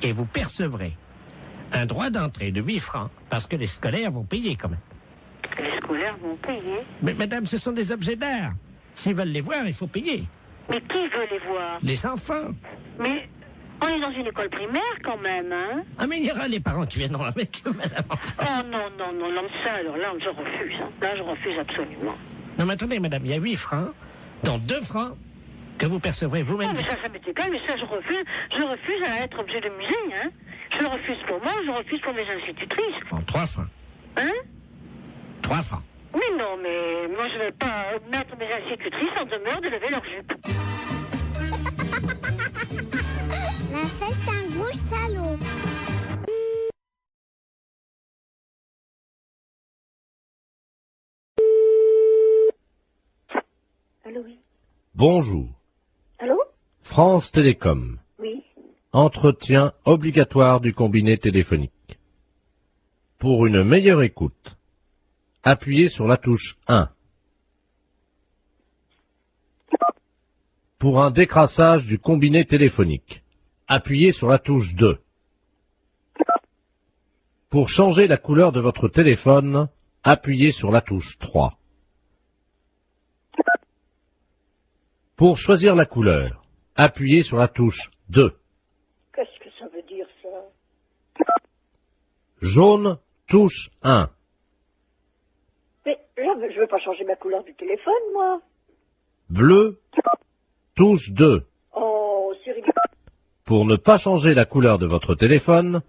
Et vous percevrez un droit d'entrée de 8 francs, parce que les scolaires vont payer quand même. Les scolaires vont payer? Mais madame, ce sont des objets d'art. S'ils veulent les voir, il faut payer. Mais qui veut les voir? Les enfants. Mais on est dans une école primaire quand même, hein? Ah, mais il y aura les parents qui viendront avec eux, madame. Oh non, non, non, non, ça, alors là, je refuse. Hein. Là, je refuse absolument. Non, mais attendez, madame, il y a 8 francs, dont 2 francs que vous percevrez vous-même. Non, mais ça m'est égal, mais ça, je refuse à être objet de musée, hein? Je le refuse pour moi, je refuse pour mes institutrices. Bon, 3 francs. Hein? 3 francs. Mais non, mais moi, je ne vais pas mettre mes institutrices en demeure de lever leur jupe. La fête, c'est un gros salaud. Allô, oui. Bonjour. Allô? France Télécom. Oui. Entretien obligatoire du combiné téléphonique. Pour une meilleure écoute, appuyez sur la touche 1. Pour un décrassage du combiné téléphonique, appuyez sur la touche 2. Pour changer la couleur de votre téléphone, appuyez sur la touche 3. Pour choisir la couleur, appuyez sur la touche 2. Qu'est-ce que ça veut dire, ça? Jaune, touche 1. Mais là, je veux pas changer ma couleur du téléphone, moi. Bleu, touche 2. Oh, c'est rigolo. Pour ne pas changer la couleur de votre téléphone,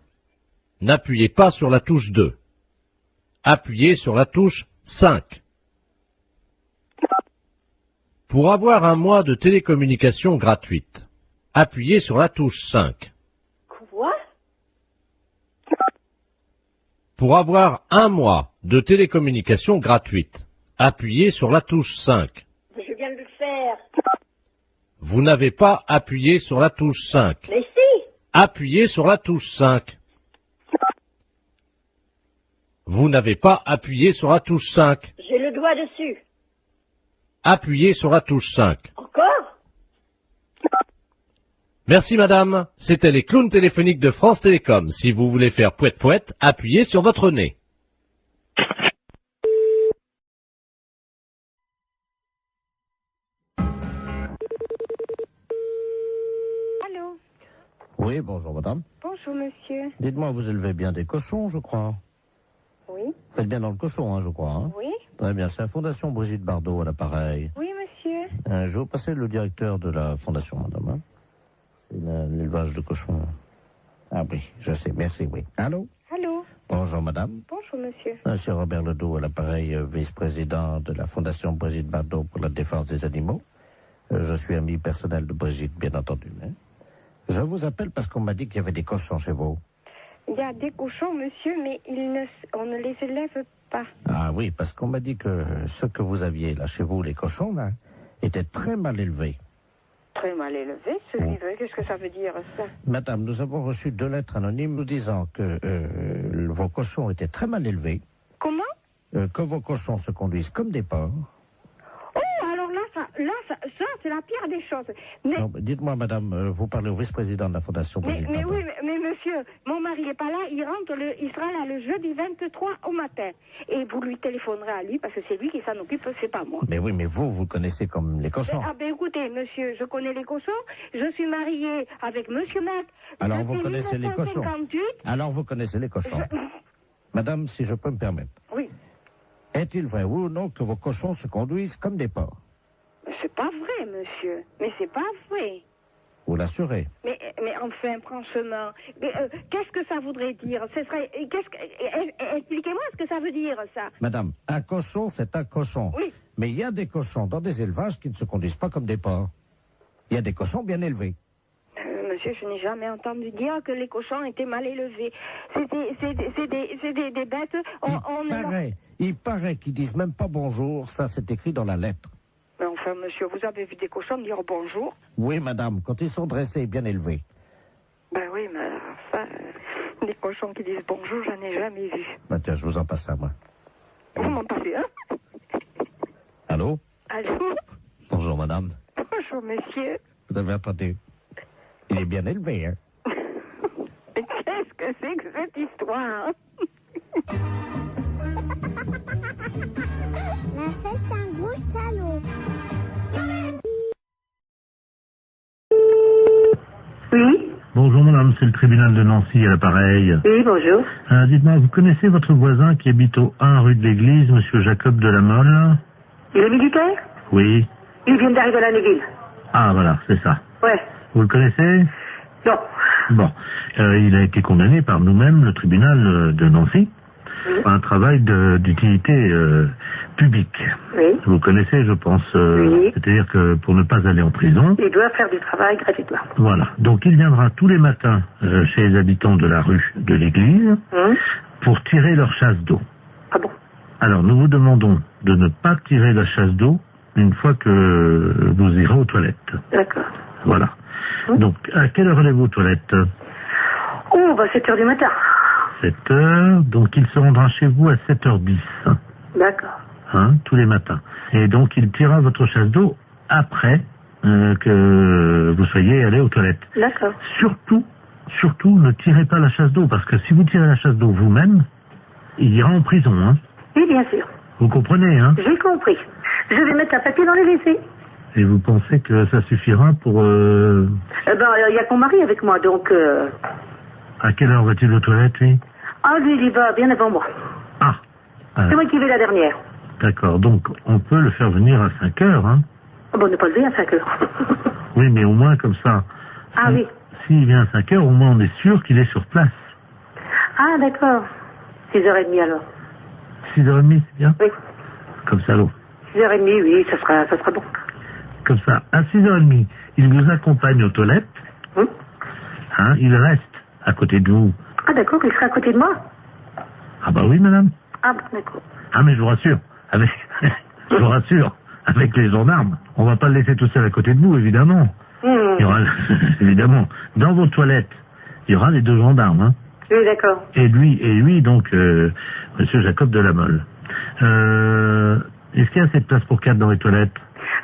n'appuyez pas sur la touche 2. Appuyez sur la touche 5. Pour avoir un mois de télécommunication gratuite, appuyez sur la touche 5. Quoi? Pour avoir un mois de télécommunication gratuite, appuyez sur la touche 5. Je viens de le faire. Vous n'avez pas appuyé sur la touche 5. Mais si! Appuyez sur la touche 5. Vous n'avez pas appuyé sur la touche 5. J'ai le doigt dessus. Appuyez sur la touche 5. Encore? Merci madame, c'était les clowns téléphoniques de France Télécom. Si vous voulez faire pouet-pouet, appuyez sur votre nez. Allô? Oui, bonjour madame. Bonjour, monsieur. Dites-moi, vous élevez bien des cochons, je crois. Oui? Vous faites bien dans le cochon, hein, je crois. Hein? Oui? Très bien, c'est la Fondation Brigitte Bardot à l'appareil. Oui, monsieur. Je vais vous passer le directeur de la Fondation, madame. Hein? C'est l'élevage de cochons. Ah oui, je sais, merci, oui. Allô? Allô? Bonjour madame. Bonjour, monsieur. Monsieur Robert Ledoux à l'appareil, vice-président de la Fondation Brigitte Bardot pour la défense des animaux. Je suis ami personnel de Brigitte, bien entendu. Hein? Je vous appelle parce qu'on m'a dit qu'il y avait des cochons chez vous. Il y a des cochons, monsieur, mais on ne les élève pas. Ah oui, parce qu'on m'a dit que ceux que vous aviez là chez vous, les cochons, là, étaient très mal élevés. Très mal élevé, ce livre. Qu'est-ce que ça veut dire, ça? Madame, nous avons reçu 2 lettres anonymes nous disant que vos cochons étaient très mal élevés. Comment? Que vos cochons se conduisent comme des porcs. Oh, alors là, ça c'est la pire des choses. Mais, non, dites-moi, madame, vous parlez au vice-président de la Fondation Brigitte Bardot. Oui, mais monsieur, mon mari n'est pas là, il sera là le jeudi 23 au matin. Et vous lui téléphonerez à lui, parce que c'est lui qui s'en occupe, c'est pas moi. Mais oui, mais vous connaissez comme les cochons. Écoutez, monsieur, je connais les cochons, je suis mariée avec monsieur Mac. Alors vous connaissez les cochons. Alors vous connaissez les cochons. Madame, si je peux me permettre. Oui. Est-il vrai, oui ou non, que vos cochons se conduisent comme des porcs? C'est pas vrai, monsieur. Mais c'est pas vrai. Vous l'assurez? Mais enfin, franchement, qu'est-ce que ça voudrait dire? Expliquez-moi ce que ça veut dire, ça. Madame, un cochon, c'est un cochon. Oui. Mais il y a des cochons dans des élevages qui ne se conduisent pas comme des porcs. Il y a des cochons bien élevés. Monsieur, je n'ai jamais entendu dire que les cochons étaient mal élevés. C'est des bêtes. Il paraît qu'ils disent même pas bonjour. Ça, c'est écrit dans la lettre. Mais enfin, monsieur, vous avez vu des cochons dire bonjour? Oui, madame, quand ils sont dressés et bien élevés. Ben oui, mais enfin, des cochons qui disent bonjour, j'en ai jamais vu. Ben tiens, je vous en passe un, moi. Vous m'en passez un? Allô? Allô? Bonjour, madame. Bonjour, monsieur. Vous avez entendu? Il est bien élevé, hein? Mais qu'est-ce que c'est que cette histoire? La fête, c'est un gros salaud. Oui. Bonjour madame, c'est le tribunal de Nancy à l'appareil. Oui, bonjour. Dites-moi, vous connaissez votre voisin qui habite au 1 rue de l'Église, monsieur Jacob de la Mole? Il est militaire? Oui. Il vient d'arriver à la Neuville. Ah voilà, c'est ça. Ouais. Vous le connaissez? Non. Bon, il a été condamné par nous-mêmes, le tribunal de Nancy, pour un travail d'utilité publique. Oui. Vous connaissez, je pense. Oui. C'est-à-dire que pour ne pas aller en prison... Il doit faire du travail gratuitement. Voilà. Donc il viendra tous les matins chez les habitants de la rue de l'église pour tirer leur chasse d'eau. Ah bon? Alors nous vous demandons de ne pas tirer la chasse d'eau une fois que vous irez aux toilettes. D'accord. Voilà. Donc, à quelle heure allez-vous aux toilettes? Oh, 7h du matin. 7h, donc il se rendra chez vous à 7h10. D'accord. Tous les matins. Et donc il tirera votre chasse d'eau après que vous soyez allé aux toilettes. D'accord. Surtout, ne tirez pas la chasse d'eau, parce que si vous tirez la chasse d'eau vous-même, il ira en prison, hein. Oui, bien sûr. Vous comprenez, hein? J'ai compris. Je vais mettre un papier dans les WC. Et vous pensez que ça suffira pour... il y a que mon mari avec moi, donc... À quelle heure va-t-il aux toilettes, lui? Ah, lui, il y va bien avant moi. Ah. C'est moi qui vais la dernière. D'accord, donc on peut le faire venir à 5 heures, hein? Ah bon, on n'est pas levé à 5 heures. Oui, mais au moins comme ça. Ah oui. S'il vient à 5 heures, au moins on est sûr qu'il est sur place. Ah, d'accord. 6h30 alors. 6h30, c'est bien? Oui. Comme ça, l'eau. 6h30, oui, ça sera bon. Comme ça, à 6h30, il vous accompagne aux toilettes. Hein, il reste à côté de vous. Ah, d'accord, il sera à côté de moi? Ah bah oui, madame. Ah, bon, d'accord. Ah, mais je vous rassure, je vous rassure, avec les gendarmes, on va pas le laisser tout seul à côté de vous, évidemment. Il y aura, évidemment, dans vos toilettes, il y aura les 2 gendarmes, hein. Oui, d'accord. Et lui, donc, monsieur Jacob de la Mole. Est-ce qu'il y a assez de place pour 4 dans les toilettes?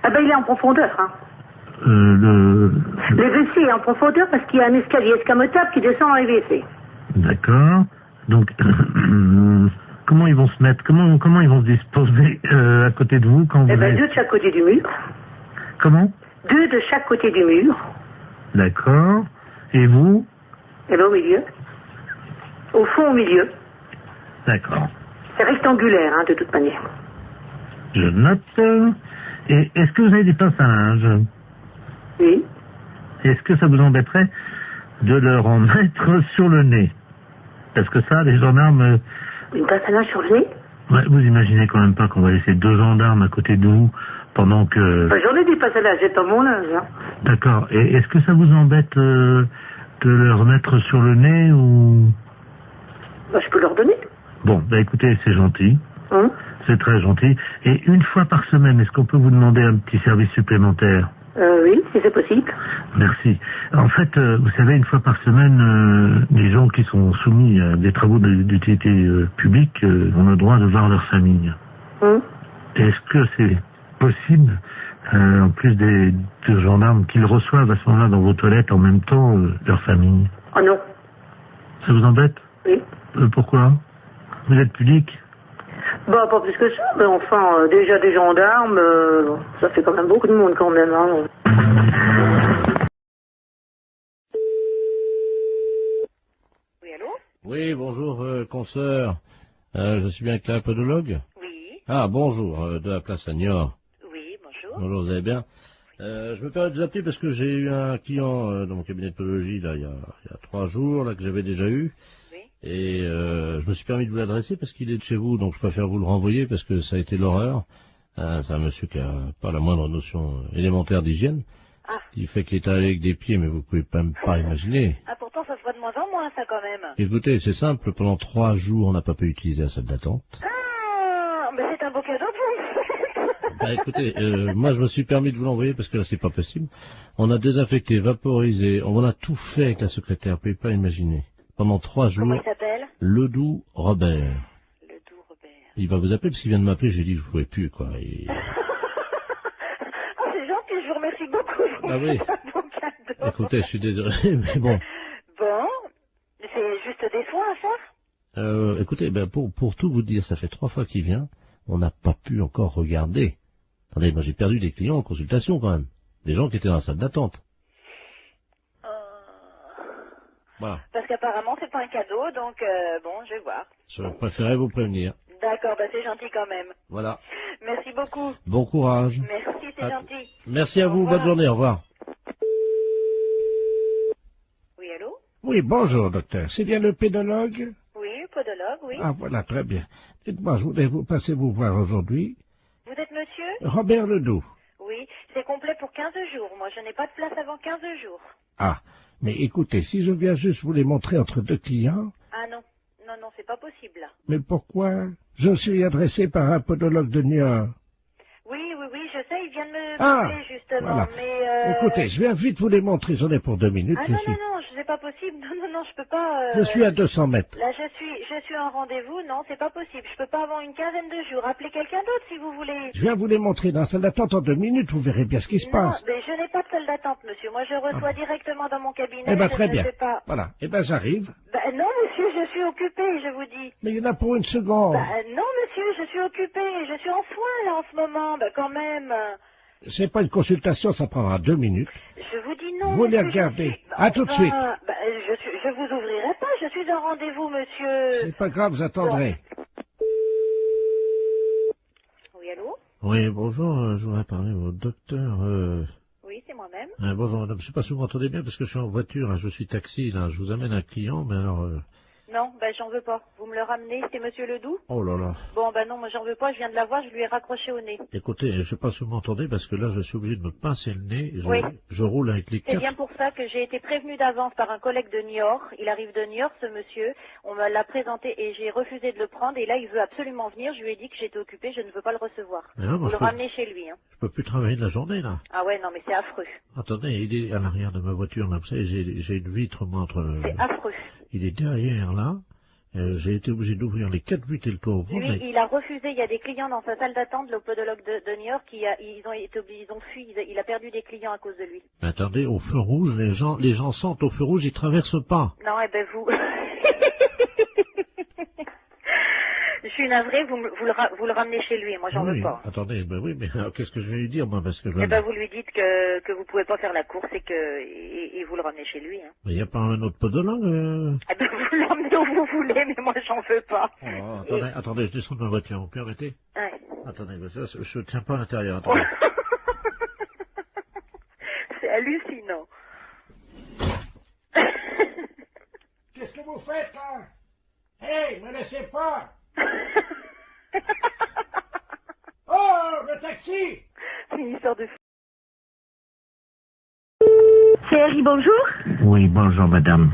Ah ben, il est en profondeur, hein. Le WC est en profondeur parce qu'il y a un escalier escamotable qui descend dans les WC. D'accord. Donc, comment ils vont se mettre? Comment ils vont se disposer à côté de vous quand vous... 2 de chaque côté du mur. Comment? 2 de chaque côté du mur. D'accord. Et vous? Et ben, au milieu. Au fond, au milieu. D'accord. C'est rectangulaire, hein, de toute manière. Je note. Et est-ce que vous avez des pinces à linge? Oui. Est-ce que ça vous embêterait de leur en mettre sur le nez? Parce que ça, les gendarmes... Une pince à linge sur le nez? Ouais, vous imaginez quand même pas qu'on va laisser 2 gendarmes à côté de vous pendant que... J'en ai des pinces à linge, j'ai pas mon linge, hein. D'accord. Et est-ce que ça vous embête de leur mettre sur le nez ou... Je peux leur donner. Bon, écoutez, c'est gentil. C'est très gentil. Et une fois par semaine, est-ce qu'on peut vous demander un petit service supplémentaire? Oui, si c'est possible. Merci. En fait, vous savez, une fois par semaine, les gens qui sont soumis à des travaux d'utilité publique ont le droit de voir leur famille. Est-ce que c'est possible, en plus des gendarmes, qu'ils reçoivent à ce moment-là dans vos toilettes en même temps leur famille? Oh non. Ça vous embête? Oui. Pourquoi? Vous êtes pudique? Bah, pas plus que ça, mais enfin, déjà des gendarmes, ça fait quand même beaucoup de monde quand même, hein. Oui, allô? Oui, bonjour, consoeur. Je suis bien avec la podologue? Oui. Ah, bonjour, de la place Agnor. Oui, bonjour. Bonjour, vous allez bien? Je me permets de vous appeler parce que j'ai eu un client dans mon cabinet de podologie, là, il y a 3 jours, là, que j'avais déjà eu. Et je me suis permis de vous l'adresser parce qu'il est de chez vous, donc je préfère vous le renvoyer parce que ça a été l'horreur. C'est un monsieur qui a pas la moindre notion élémentaire d'hygiène. Il fait qu'il est allé avec des pieds, mais vous pouvez même pas imaginer. Ah, pourtant, ça se voit de moins en moins, ça, quand même. Écoutez, c'est simple, pendant 3 jours, on n'a pas pu utiliser la salle d'attente. Ah, mais c'est un beau cadeau pour Bah écoutez, moi je me suis permis de vous l'envoyer parce que là c'est pas possible. On a désinfecté, vaporisé, on a tout fait avec la secrétaire, vous pouvez pas imaginer. Pendant 3 jours. Comment il s'appelle? Ledoux Robert. Ledoux Robert. Il va vous appeler parce qu'il vient de m'appeler, j'ai dit que je pouvais plus, quoi. Et... Oh, c'est gentil, je vous remercie beaucoup. Ah oui. C'est un beau cadeau. Écoutez, je suis désolé, mais bon. Bon, c'est juste des soins à faire? Écoutez, ben pour tout vous dire, ça fait 3 fois qu'il vient, on n'a pas pu encore regarder. Attendez, moi j'ai perdu des clients en consultation quand même. Des gens qui étaient dans la salle d'attente. Voilà. Parce qu'apparemment, c'est pas un cadeau, donc bon, je vais voir. Je préférais vous prévenir. D'accord, bah c'est gentil quand même. Voilà. Merci beaucoup. Bon courage. Merci, c'est gentil. Merci à vous, bonne journée, au revoir. Oui, allô? Oui, bonjour, docteur. C'est bien le pédologue? Oui, podologue, oui. Ah, voilà, très bien. Dites-moi, je voulais vous passer vous voir aujourd'hui. Vous êtes monsieur? Robert Ledoux. Oui, c'est complet pour 15 jours. Moi, je n'ai pas de place avant 15 jours. Ah, mais écoutez, si je viens juste vous les montrer entre 2 clients... Ah non, non, c'est pas possible, là. Mais pourquoi? Je suis adressé par un podologue de Niort. Oui, je sais, vient de me appeler, justement. Voilà. Mais, Écoutez, je viens vite vous les montrer, j'en ai pour 2 minutes Ah non, ici. non, c'est pas possible. Non, je peux pas... Je suis à 200 mètres. Là, je suis en rendez-vous. Non, c'est pas possible. Je peux pas avoir une quinzaine de jours. Appelez quelqu'un d'autre, si vous voulez. Je viens vous les montrer dans la salle d'attente en 2 minutes, vous verrez bien ce qui se Non, passe. mais je n'ai pas de salle d'attente, monsieur. Moi, je reçois directement dans mon cabinet. Eh ben, je très ne bien. sais pas. Voilà. Eh ben, j'arrive. Non, monsieur, je suis occupée, je vous dis. Mais il y en a pour 1 seconde. Non, monsieur, je suis occupée. Je suis en soins, là, en ce moment. Quand même. C'est pas une consultation, ça prendra 2 minutes. Je vous dis non. Vous les monsieur, regardez. À tout de suite. Je vous ouvrirai pas. Je suis en rendez-vous, monsieur. C'est pas grave, vous attendrez. Oui, allô? Oui, bonjour, je voudrais parler au docteur... Oui, c'est moi-même. Bonjour madame, je sais pas si vous m'entendez bien parce que je suis en voiture, je suis taxi, là, je vous amène un client, mais alors... Non, j'en veux pas. Vous me le ramenez, c'est monsieur Ledoux? Oh là là. Bon, non, moi j'en veux pas, je viens de la voir, je lui ai raccroché au nez. Écoutez, je sais pas si vous m'entendez parce que là, je suis obligé de me pincer le nez, Oui. je roule avec les C'est quatre... bien pour ça que j'ai été prévenue d'avance par un collègue de Niort. Il arrive de Niort, ce monsieur. On me l'a présenté et j'ai refusé de le prendre. Et là, il veut absolument venir. Je lui ai dit que j'étais occupée, je ne veux pas le recevoir. Mais non, Vous le ramenez chez lui. Hein. Je peux plus travailler de la journée, là. Ah ouais, non, mais c'est affreux. Attendez, il est à l'arrière de ma voiture, là, vous savez, j'ai une vitre, moi, entre... C'est affreux. Il est derrière, là. J'ai été obligé d'ouvrir les 4 vitres et le toit ouvert. Lui, il a refusé. Il y a des clients dans sa salle d'attente, le podologue de New York, ils ont fui. Il a perdu des clients à cause de lui. Mais attendez, au feu rouge, les gens sentent au feu rouge, ils traversent pas. Non, vous... Je suis navrée, vous le ramenez chez lui, moi j'en veux pas. Attendez, oui, mais qu'est-ce que je vais lui dire, moi, parce que... vous lui dites que vous pouvez pas faire la course et vous le ramenez chez lui. Hein. Mais il n'y a pas un autre podologue vous l'emmenez où vous voulez, mais moi j'en veux pas. Attendez, je descends de ma voiture, vous permettez? Ouais. Attendez, je ne tiens pas à l'intérieur, attendez. C'est hallucinant. Qu'est-ce que vous faites, là? Hey, me laissez pas! Oh, le taxi! C'est une histoire de fou. C'est Harry, bonjour. Oui, bonjour madame.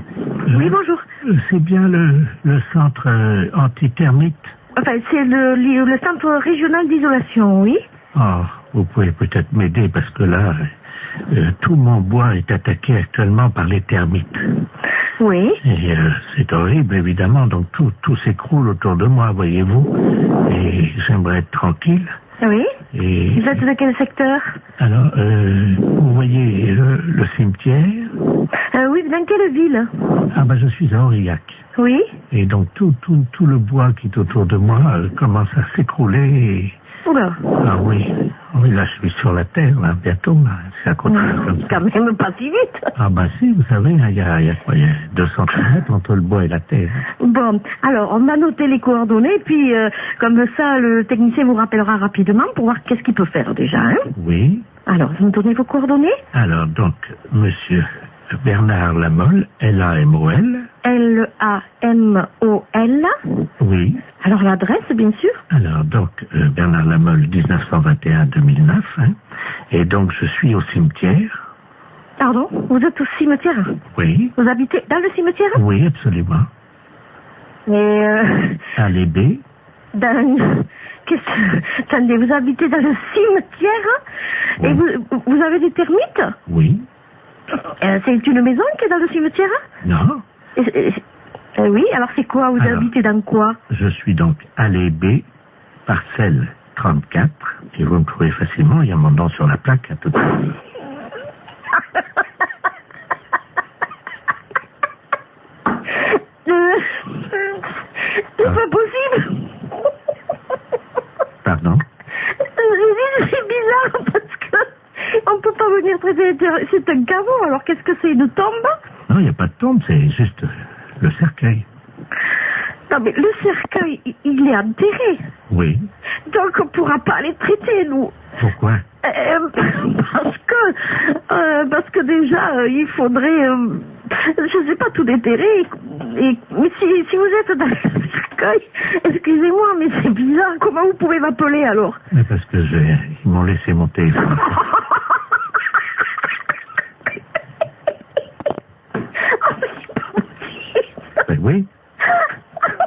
Oui, bonjour. C'est bien le centre antithermite. Enfin, c'est le centre régional d'isolation, oui. Ah, vous pouvez peut-être m'aider parce que là, tout mon bois est attaqué actuellement par les termites. Oui. Et c'est horrible, évidemment, donc tout s'écroule autour de moi, voyez-vous. Et j'aimerais être tranquille. Oui. Et... Vous êtes de quel secteur? Alors, vous voyez le cimetière? Oui, dans quelle ville? Ah ben, je suis à Aurillac. Oui. Et donc tout le bois qui est autour de moi commence à s'écrouler et... Oula. Ah oui, là je suis sur la terre, là, bientôt, là. C'est à côté comme ça. Quand même pas si vite. Ah bah si, vous savez, il y a 2 centimètres entre le bois et la terre. Bon, alors on a noté les coordonnées, puis comme ça, le technicien vous rappellera rapidement pour voir qu'est-ce qu'il peut faire déjà. Hein. Oui. Alors, vous me donnez vos coordonnées? Alors, donc, monsieur Bernard Lamolle, L-A-M-O-L. L-A-M-O-L. Oui. Alors l'adresse, bien sûr. Alors donc, Bernard Lamolle, 1921-2009. Hein. Et donc, je suis au cimetière. Pardon? Vous êtes au cimetière? Oui. Vous habitez dans le cimetière? Oui, absolument. Et Allée B. Attendez, vous habitez dans le cimetière? Oui. Et vous avez des termites? Oui. C'est une maison qui est dans le cimetière? Non. Oui, alors c'est quoi? Vous habitez dans quoi? Je suis donc allée B, parcelle 34, et vous me trouvez facilement, il y a mon nom sur la plaque à tout à l'heure. C'est pas possible. Pardon? C'est bizarre parce que on peut pas venir traiter. C'est un caveau, alors qu'est-ce que c'est, une tombe? Non, il n'y a pas de tombe, c'est juste le cercueil. Non, mais le cercueil, il est enterré. Oui. Donc on pourra pas les traiter, nous. Pourquoi? Parce que déjà, il faudrait, je sais pas, tout déterrer. Mais si vous êtes dans le cercueil, excusez-moi, mais c'est bizarre. Comment vous pouvez m'appeler alors? Mais parce que ils m'ont laissé mon téléphone. Ben oui.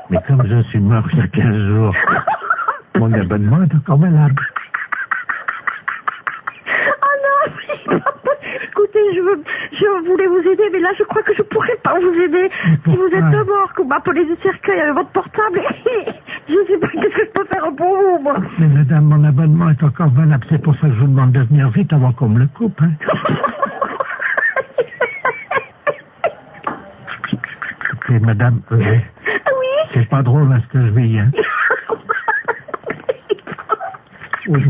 Mais comme je suis mort il y a 15 jours, mon abonnement est encore valable. voulais vous aider, mais là, je crois que je pourrais pas vous aider. Si vous êtes mort, que vous m'appelez du cercueil avec votre portable, je sais pas qu'est-ce que je peux faire pour vous, moi. Mais madame, mon abonnement est encore valable. C'est pour ça que je vous demande de venir vite avant qu'on me le coupe. Hein. Et madame, oui. C'est pas drôle, hein, ce que je vis. Hein. Oui.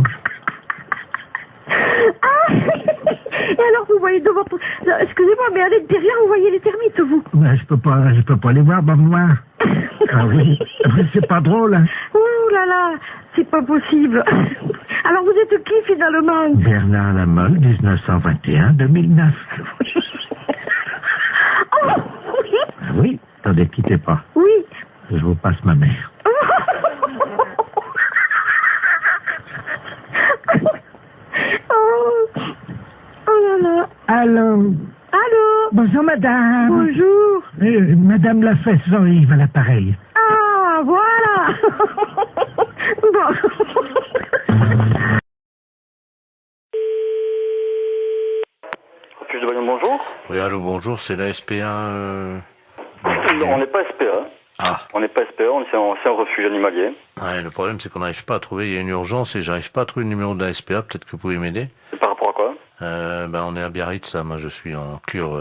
Et alors, vous voyez de votre... Excusez-moi, mais à l'intérieur, vous voyez les termites, vous? Mais je peux pas les voir dans le noir. Ah oui, c'est pas drôle, hein. Ouh là là, c'est pas possible. Alors, vous êtes qui, finalement? Bernard Lamolle, 1921-2009. Oh, oui. Ah oui, attendez, quittez pas. Oui. Je vous passe ma mère. Oh là là. Allô? Allô? Bonjour, madame. Bonjour. Madame Lafesse, Jean-Yves à l'appareil. Ah, voilà. Bon. Bonjour. Oui, allô, bonjour, c'est la SPA. On n'est pas SPA. Ah. On n'est pas SPA, c'est un refuge animalier. Ouais, le problème, c'est qu'on n'arrive pas à trouver. Il y a une urgence et j'arrive pas à trouver le numéro de la SPA. Peut-être que vous pouvez m'aider. C'est par rapport à quoi? On est à Biarritz, là. Moi, je suis en cure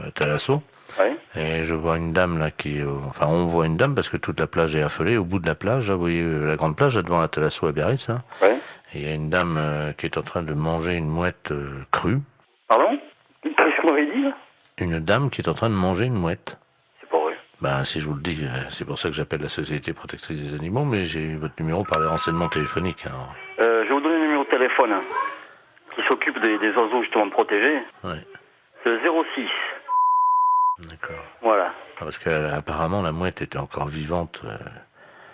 à Thalasso. Oui. Et je vois une dame, là, enfin, on voit une dame parce que toute la plage est affolée. Au bout de la plage, là, vous voyez la grande plage, là, devant la Thalasso à Biarritz, là. Oui. Et il y a une dame qui est en train de manger une mouette crue. Pardon? Qu'est-ce que vous m'avez dit, là? Une dame qui est en train de manger une mouette. C'est pas vrai. Bah, si je vous le dis, c'est pour ça que j'appelle la Société Protectrice des Animaux, mais j'ai eu votre numéro par les renseignements téléphoniques. Alors. Je vais vous donner le numéro de téléphone qui s'occupe des oiseaux justement protégés. Oui. C'est le 06. D'accord. Voilà. Ah, parce qu'apparemment, la mouette était encore vivante.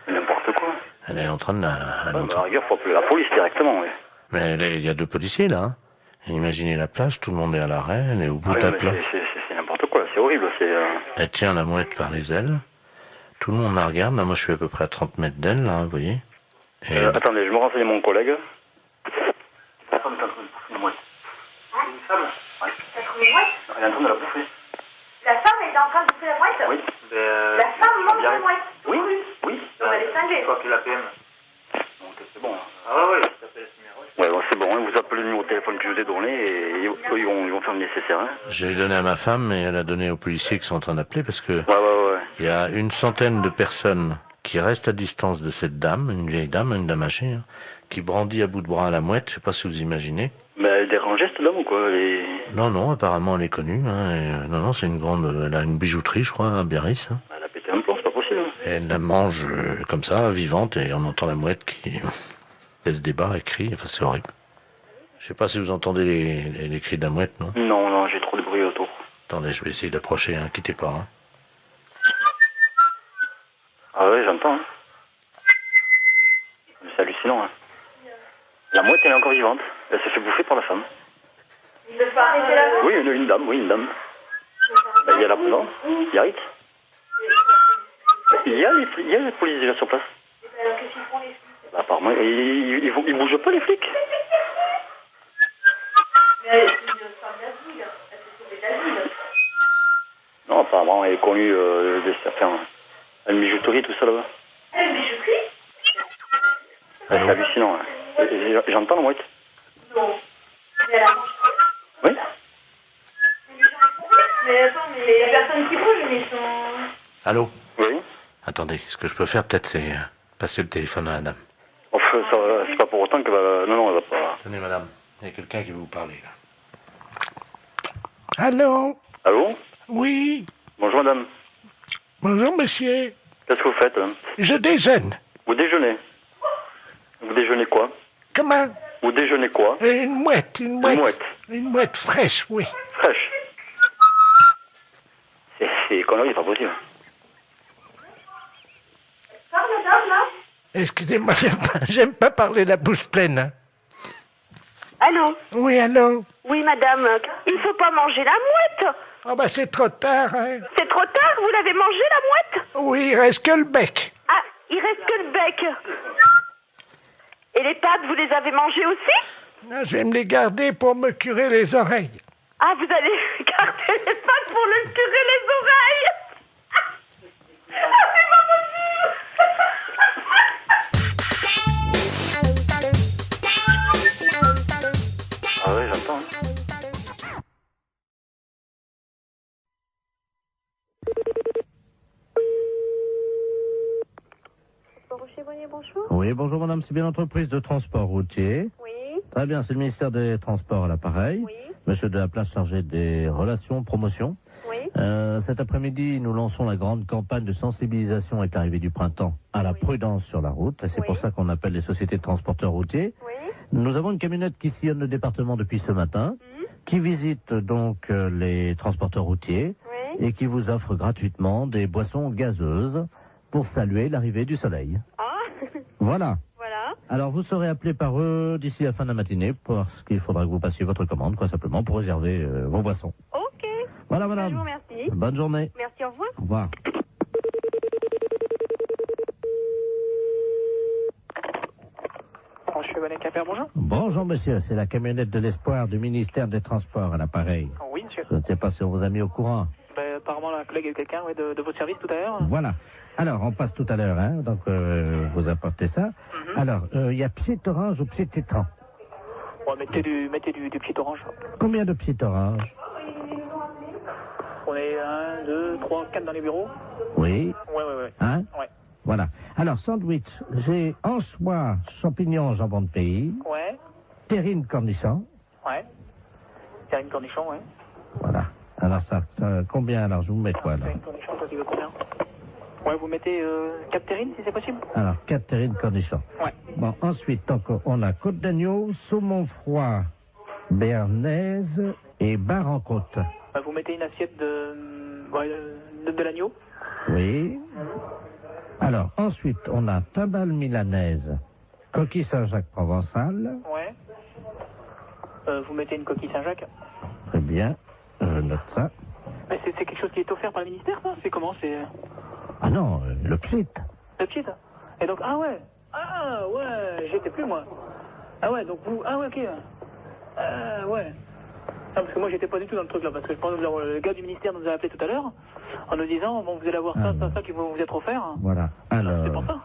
N'importe quoi. Elle est en train de la... À la rigueur, faut appeler la police directement, oui. Mais il y a 2 policiers, là. Hein. Et imaginez la plage, tout le monde est à l'arrêt, elle est au bout de la plage. C'est n'importe quoi, c'est horrible. Elle tient la mouette par les ailes. Tout le monde la regarde. Là, moi, je suis à peu près à 30 mètres d'elle, là, vous voyez. Et attendez, je me renseigne mon collègue. La femme est en train de bouffer une mouette. Une femme? Oui. Elle a trouvé une mouette? Elle est en train de la bouffer. La femme est en train de bouffer la mouette? Oui. La femme mange la mouette? Oui, oui. Donc elle est cinglée. Il faut appeler la PM. Donc c'est bon. Ah oui, je t'appelle ce numéro. Ouais, bon, c'est bon, hein, vous appelez le numéro de téléphone que je vous ai donné et ils vont faire le nécessaire. Hein. J'ai donné à ma femme et elle a donné aux policiers qui sont en train d'appeler parce que il y a une centaine de personnes qui restent à distance de cette dame, une vieille dame, une dame âgée, hein, qui brandit à bout de bras la mouette, je sais pas si vous imaginez. Mais elle dérangeait cette dame ou quoi? Non, apparemment elle est connue. Hein, et, non, c'est une grande... Elle a une bijouterie, je crois, à Biarritz. Hein. Elle a pété un plomb, c'est pas possible. Et elle la mange comme ça, vivante, et on entend la mouette qui se débat et crie. Enfin, c'est horrible. Je sais pas si vous entendez les cris de la mouette, non? Non, j'ai trop de bruit autour. Attendez, je vais essayer d'approcher, hein, quittez pas. Hein. Ah oui, j'entends. Hein. C'est hallucinant. Hein. La mouette, elle est encore vivante. Elle se fait bouffer par la femme. Il ne faut arrêter la mouette? Oui, une dame, oui, une dame. Ben, il y a la... Non, Biarritz. Il y a les policiers déjà sur place. Qu'est-ce qu'ils font les flics? Bah, apparemment, ils bougent pas les flics. Mais elle est une femme d'asile. Elle s'est sauvée d'asile. Non, apparemment, elle est connue de certains... Une bijouterie, tout ça là-bas. Une bijouterie? C'est hallucinant. Hein. J'entends la mouette. Non. Mais elle a mangé. Oui. Mais attends, mais il y a personne qui bouge, mais ils sont... Allô? Oui. Attendez, ce que je peux faire peut-être c'est passer le téléphone à la dame. Enfin, c'est pas pour autant que va... Non, elle va pas... Tenez madame, il y a quelqu'un qui veut vous parler là. Allô? Allô? Oui. Bonjour madame. Bonjour monsieur. Qu'est-ce que vous faites? Je déjeune. Vous déjeunez? Vous déjeunez quoi? Comment? Vous déjeunez quoi? Une mouette. Une mouette fraîche, oui. Fraîche? C'est connerie, c'est pas possible. Parle madame, là? Excusez-moi, j'aime pas parler la bouche pleine. Hein. Allô? Oui, allô? Oui madame, il faut pas manger la mouette. Oh bah c'est trop tard, hein. C'est trop tard, vous l'avez mangé la mouette? Oui, il reste que le bec. Ah, il reste que le bec. Et les pattes, vous les avez mangées aussi? Non, je vais me les garder pour me curer les oreilles. Ah, vous allez par téléphone pour le curer les oreilles. C'est pas possible. Ah oui, j'entends. Bonjour. Oui, bonjour madame, c'est bien l'entreprise de transport routier. Oui. Très bien, c'est le ministère des Transports à l'appareil. Oui. Monsieur de la Place chargé des relations, promotion. Oui. Cet après-midi, nous lançons la grande campagne de sensibilisation avec l'arrivée du printemps à la prudence sur la route. Et c'est pour ça qu'on appelle les sociétés de transporteurs routiers. Oui. Nous avons une camionnette qui sillonne le département depuis ce matin, qui visite donc les transporteurs routiers et qui vous offre gratuitement des boissons gazeuses pour saluer l'arrivée du soleil. Ah. Voilà. Voilà. Alors, vous serez appelé par eux d'ici la fin de la matinée parce qu'il faudra que vous passiez votre commande, quoi, simplement, pour réserver vos boissons. Ok. Voilà, madame. Je vous remercie. Bonne journée. Merci, au revoir. Au revoir. Bonjour. Bonjour, monsieur. C'est la camionnette de l'espoir du ministère des Transports à l'appareil. Oui, monsieur. Je ne sais pas si on vous a mis au courant. Apparemment, la collègue a eu quelqu'un de votre service tout à l'heure. Voilà. Alors, on passe tout à l'heure, hein, donc vous apportez ça. Alors, il y a P'tit Orange ou P'tit Citron? Bon, mettez du P'tit Orange. Combien de P'tit Orange? On est 1, 2, 3, 4 dans les bureaux. Oui. Ouais. Hein? Ouais. Voilà. Alors, sandwich, j'ai anchois, champignons, jambon de pays. Ouais. Terrine, cornichon. Ouais. Terrine cornichon, ouais. Voilà. Alors, ça combien? Alors, je vous mets quoi, là? Terrine cornichon, toi, tu veux combien? Ouais, vous mettez 4 terrines, si c'est possible. Alors, 4 terrines cornichons. Ouais. Bon, ensuite, donc, on a côte d'agneau, saumon froid, béarnaise et bar en côte. Vous mettez une assiette de l'agneau. Oui. Alors, ensuite, on a tabale milanaise, coquille Saint-Jacques provençal. Ouais. Vous mettez une coquille Saint-Jacques. Très bien. Je note ça. Mais c'est quelque chose qui est offert par le ministère, ça? C'est comment? C'est... Ah non, le P'tit. Le P'tit. Et donc, ah ouais, j'étais plus, moi. Ah ouais, donc vous, ah ouais, ok. Ouais. Non, parce que moi, j'étais pas du tout dans le truc, là, parce que je pense que le gars du ministère nous a appelé tout à l'heure, en nous disant, bon, vous allez avoir ça qui vous être offert. Voilà. Alors... C'est pour ça.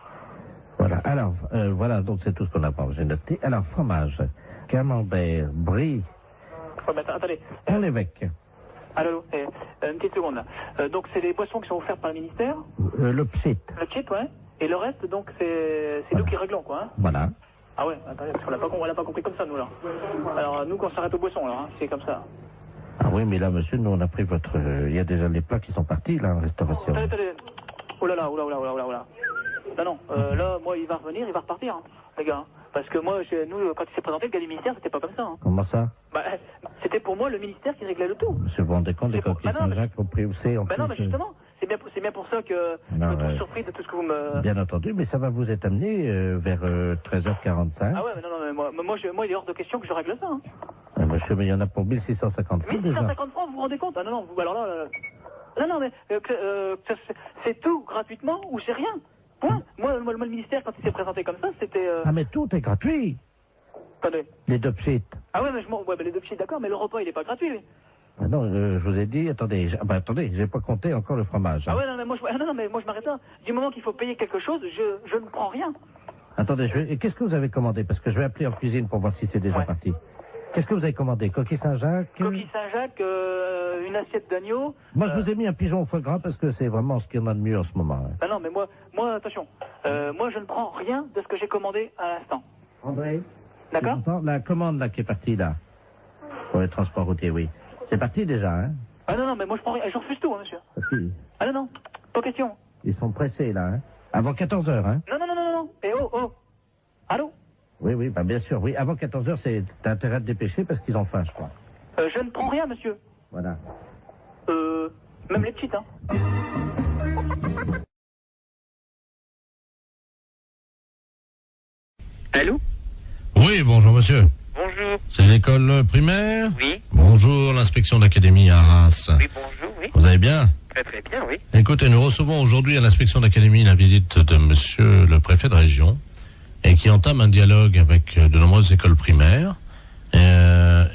Voilà. Alors, voilà, donc c'est tout ce qu'on a pas. J'ai noté. Alors, fromage, camembert, brie. Ouais, mais attendez. On l'évêque. Allô, une petite seconde, là. Donc, c'est des boissons qui sont offertes par le ministère? Le P'tit. Le P'tit, ouais. Et le reste, donc, c'est nous qui réglons, quoi. Hein. Voilà. Ah ouais, attendez, parce qu'on l'a pas compris comme ça, nous, là. Alors, nous, qu'on s'arrête aux boissons, là, hein, c'est comme ça. Ah oui, mais là, monsieur, nous, on a pris votre... Il y a déjà les plats qui sont partis, là, en restauration. Attendez. Oh là là. Non, là, moi, il va revenir, il va repartir, hein, les gars. Hein. Parce que moi, nous, quand il s'est présenté, le gars du ministère, c'était pas comme ça. Hein. Comment ça? C'était pour moi le ministère qui réglait le tout. Monsieur, vous vous rendez compte des coquilles Saint-Jacques au prix où c'est en plus? Non, mais justement, c'est bien pour ça que je me trouve surpris de tout ce que vous me... Bien entendu, mais ça va vous être amené vers 13h45. Ah ouais, mais non, mais moi, il est hors de question que je règle ça. Hein. Monsieur, mais il y en a pour 1650 francs déjà. 1650 francs, vous vous rendez compte? Ah non, vous, alors là... Non, mais c'est tout gratuitement ou c'est rien? Point. Moi, le ministère, quand il s'est présenté comme ça, c'était... Ah, mais tout est gratuit. Attendez. Les deux P'tit. Ah ouais, mais les deux P'tit, d'accord, mais le repas, il est pas gratuit. Ah non, je vous ai dit, attendez, j'ai pas compté encore le fromage. Hein. Ah ouais, non, mais moi, je m'arrête là. Du moment qu'il faut payer quelque chose, je ne prends rien. Attendez, qu'est-ce que vous avez commandé? Parce que je vais appeler en cuisine pour voir si c'est déjà parti. Qu'est-ce que vous avez commandé? Coquille Saint-Jacques? Coquille Saint-Jacques, une assiette d'agneau. Moi, je vous ai mis un pigeon au foie gras parce que c'est vraiment ce qu'il y en a de mieux en ce moment. Hein. Ah non, mais moi, attention. Moi, je ne prends rien de ce que j'ai commandé à l'instant. André? D'accord? La commande là qui est partie là, pour les transports routiers, oui. C'est parti déjà, hein? Ah non, mais moi, je prends rien. Je refuse tout, hein, monsieur. Si. Ah non, pas question. Ils sont pressés là, hein? Avant 14h, hein? Non. Et oh. Allô? Oui, bien sûr, oui. Avant 14h, t'as intérêt à te dépêcher parce qu'ils ont faim, je crois. Je ne prends rien, monsieur. Voilà. Même les petites, hein. Allô? Oui, bonjour, monsieur. Bonjour. C'est l'école primaire? Oui. Bonjour, l'inspection d'académie à Arras. Oui, bonjour, oui. Vous allez bien? Très bien, oui. Écoutez, nous recevons aujourd'hui à l'inspection d'académie la visite de monsieur le préfet de région et qui entame un dialogue avec de nombreuses écoles primaires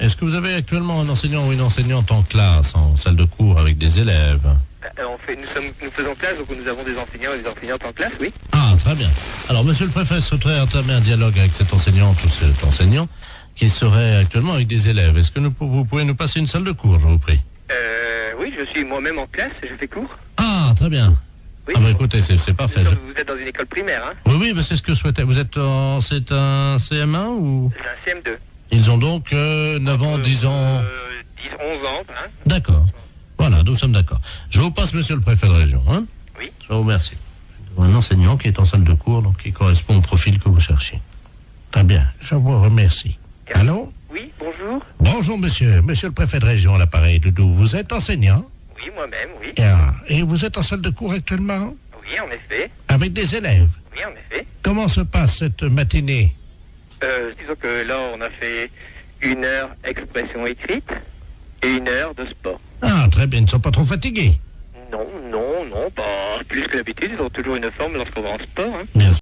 Est-ce que vous avez actuellement un enseignant ou une enseignante en classe, en salle de cours avec des élèves? Nous faisons classe, donc nous avons des enseignants et des enseignantes en classe, oui. Ah, très bien. Alors, monsieur le préfet souhaiterait entamer un dialogue avec cette enseignante ou cet enseignant qui serait actuellement avec des élèves. Est-ce que vous pouvez nous passer une salle de cours, je vous prie? Oui, je suis moi-même en classe, je fais cours. Ah, très bien. Oui. Ah bah écoutez, c'est parfait. Vous êtes dans une école primaire, hein? Oui, mais c'est ce que je souhaitais. Vous êtes c'est un CM1 ou? C'est un CM2. Ils ont donc 9 ans, 10 ans... 10, 11 ans, hein? D'accord. Voilà, nous sommes d'accord. Je vous passe, monsieur le préfet de région, hein? Oui. Je vous remercie. Un enseignant qui est en salle de cours, donc qui correspond au profil que vous cherchez. Très bien, je vous remercie. Allô? Oui, bonjour. Bonjour, monsieur. Monsieur le préfet de région, à l'appareil, Doudou. Vous êtes enseignant? Oui, moi-même, oui. Et vous êtes en salle de cours actuellement? Oui, en effet. Avec des élèves? Oui, en effet. Comment se passe cette matinée? Disons que là, on a fait 1 heure expression écrite et 1 heure de sport. Ah, très bien. Ils ne sont pas trop fatigués? Non, pas plus que d'habitude. Ils ont toujours une forme lorsqu'on va en sport. Hein. Bien sûr.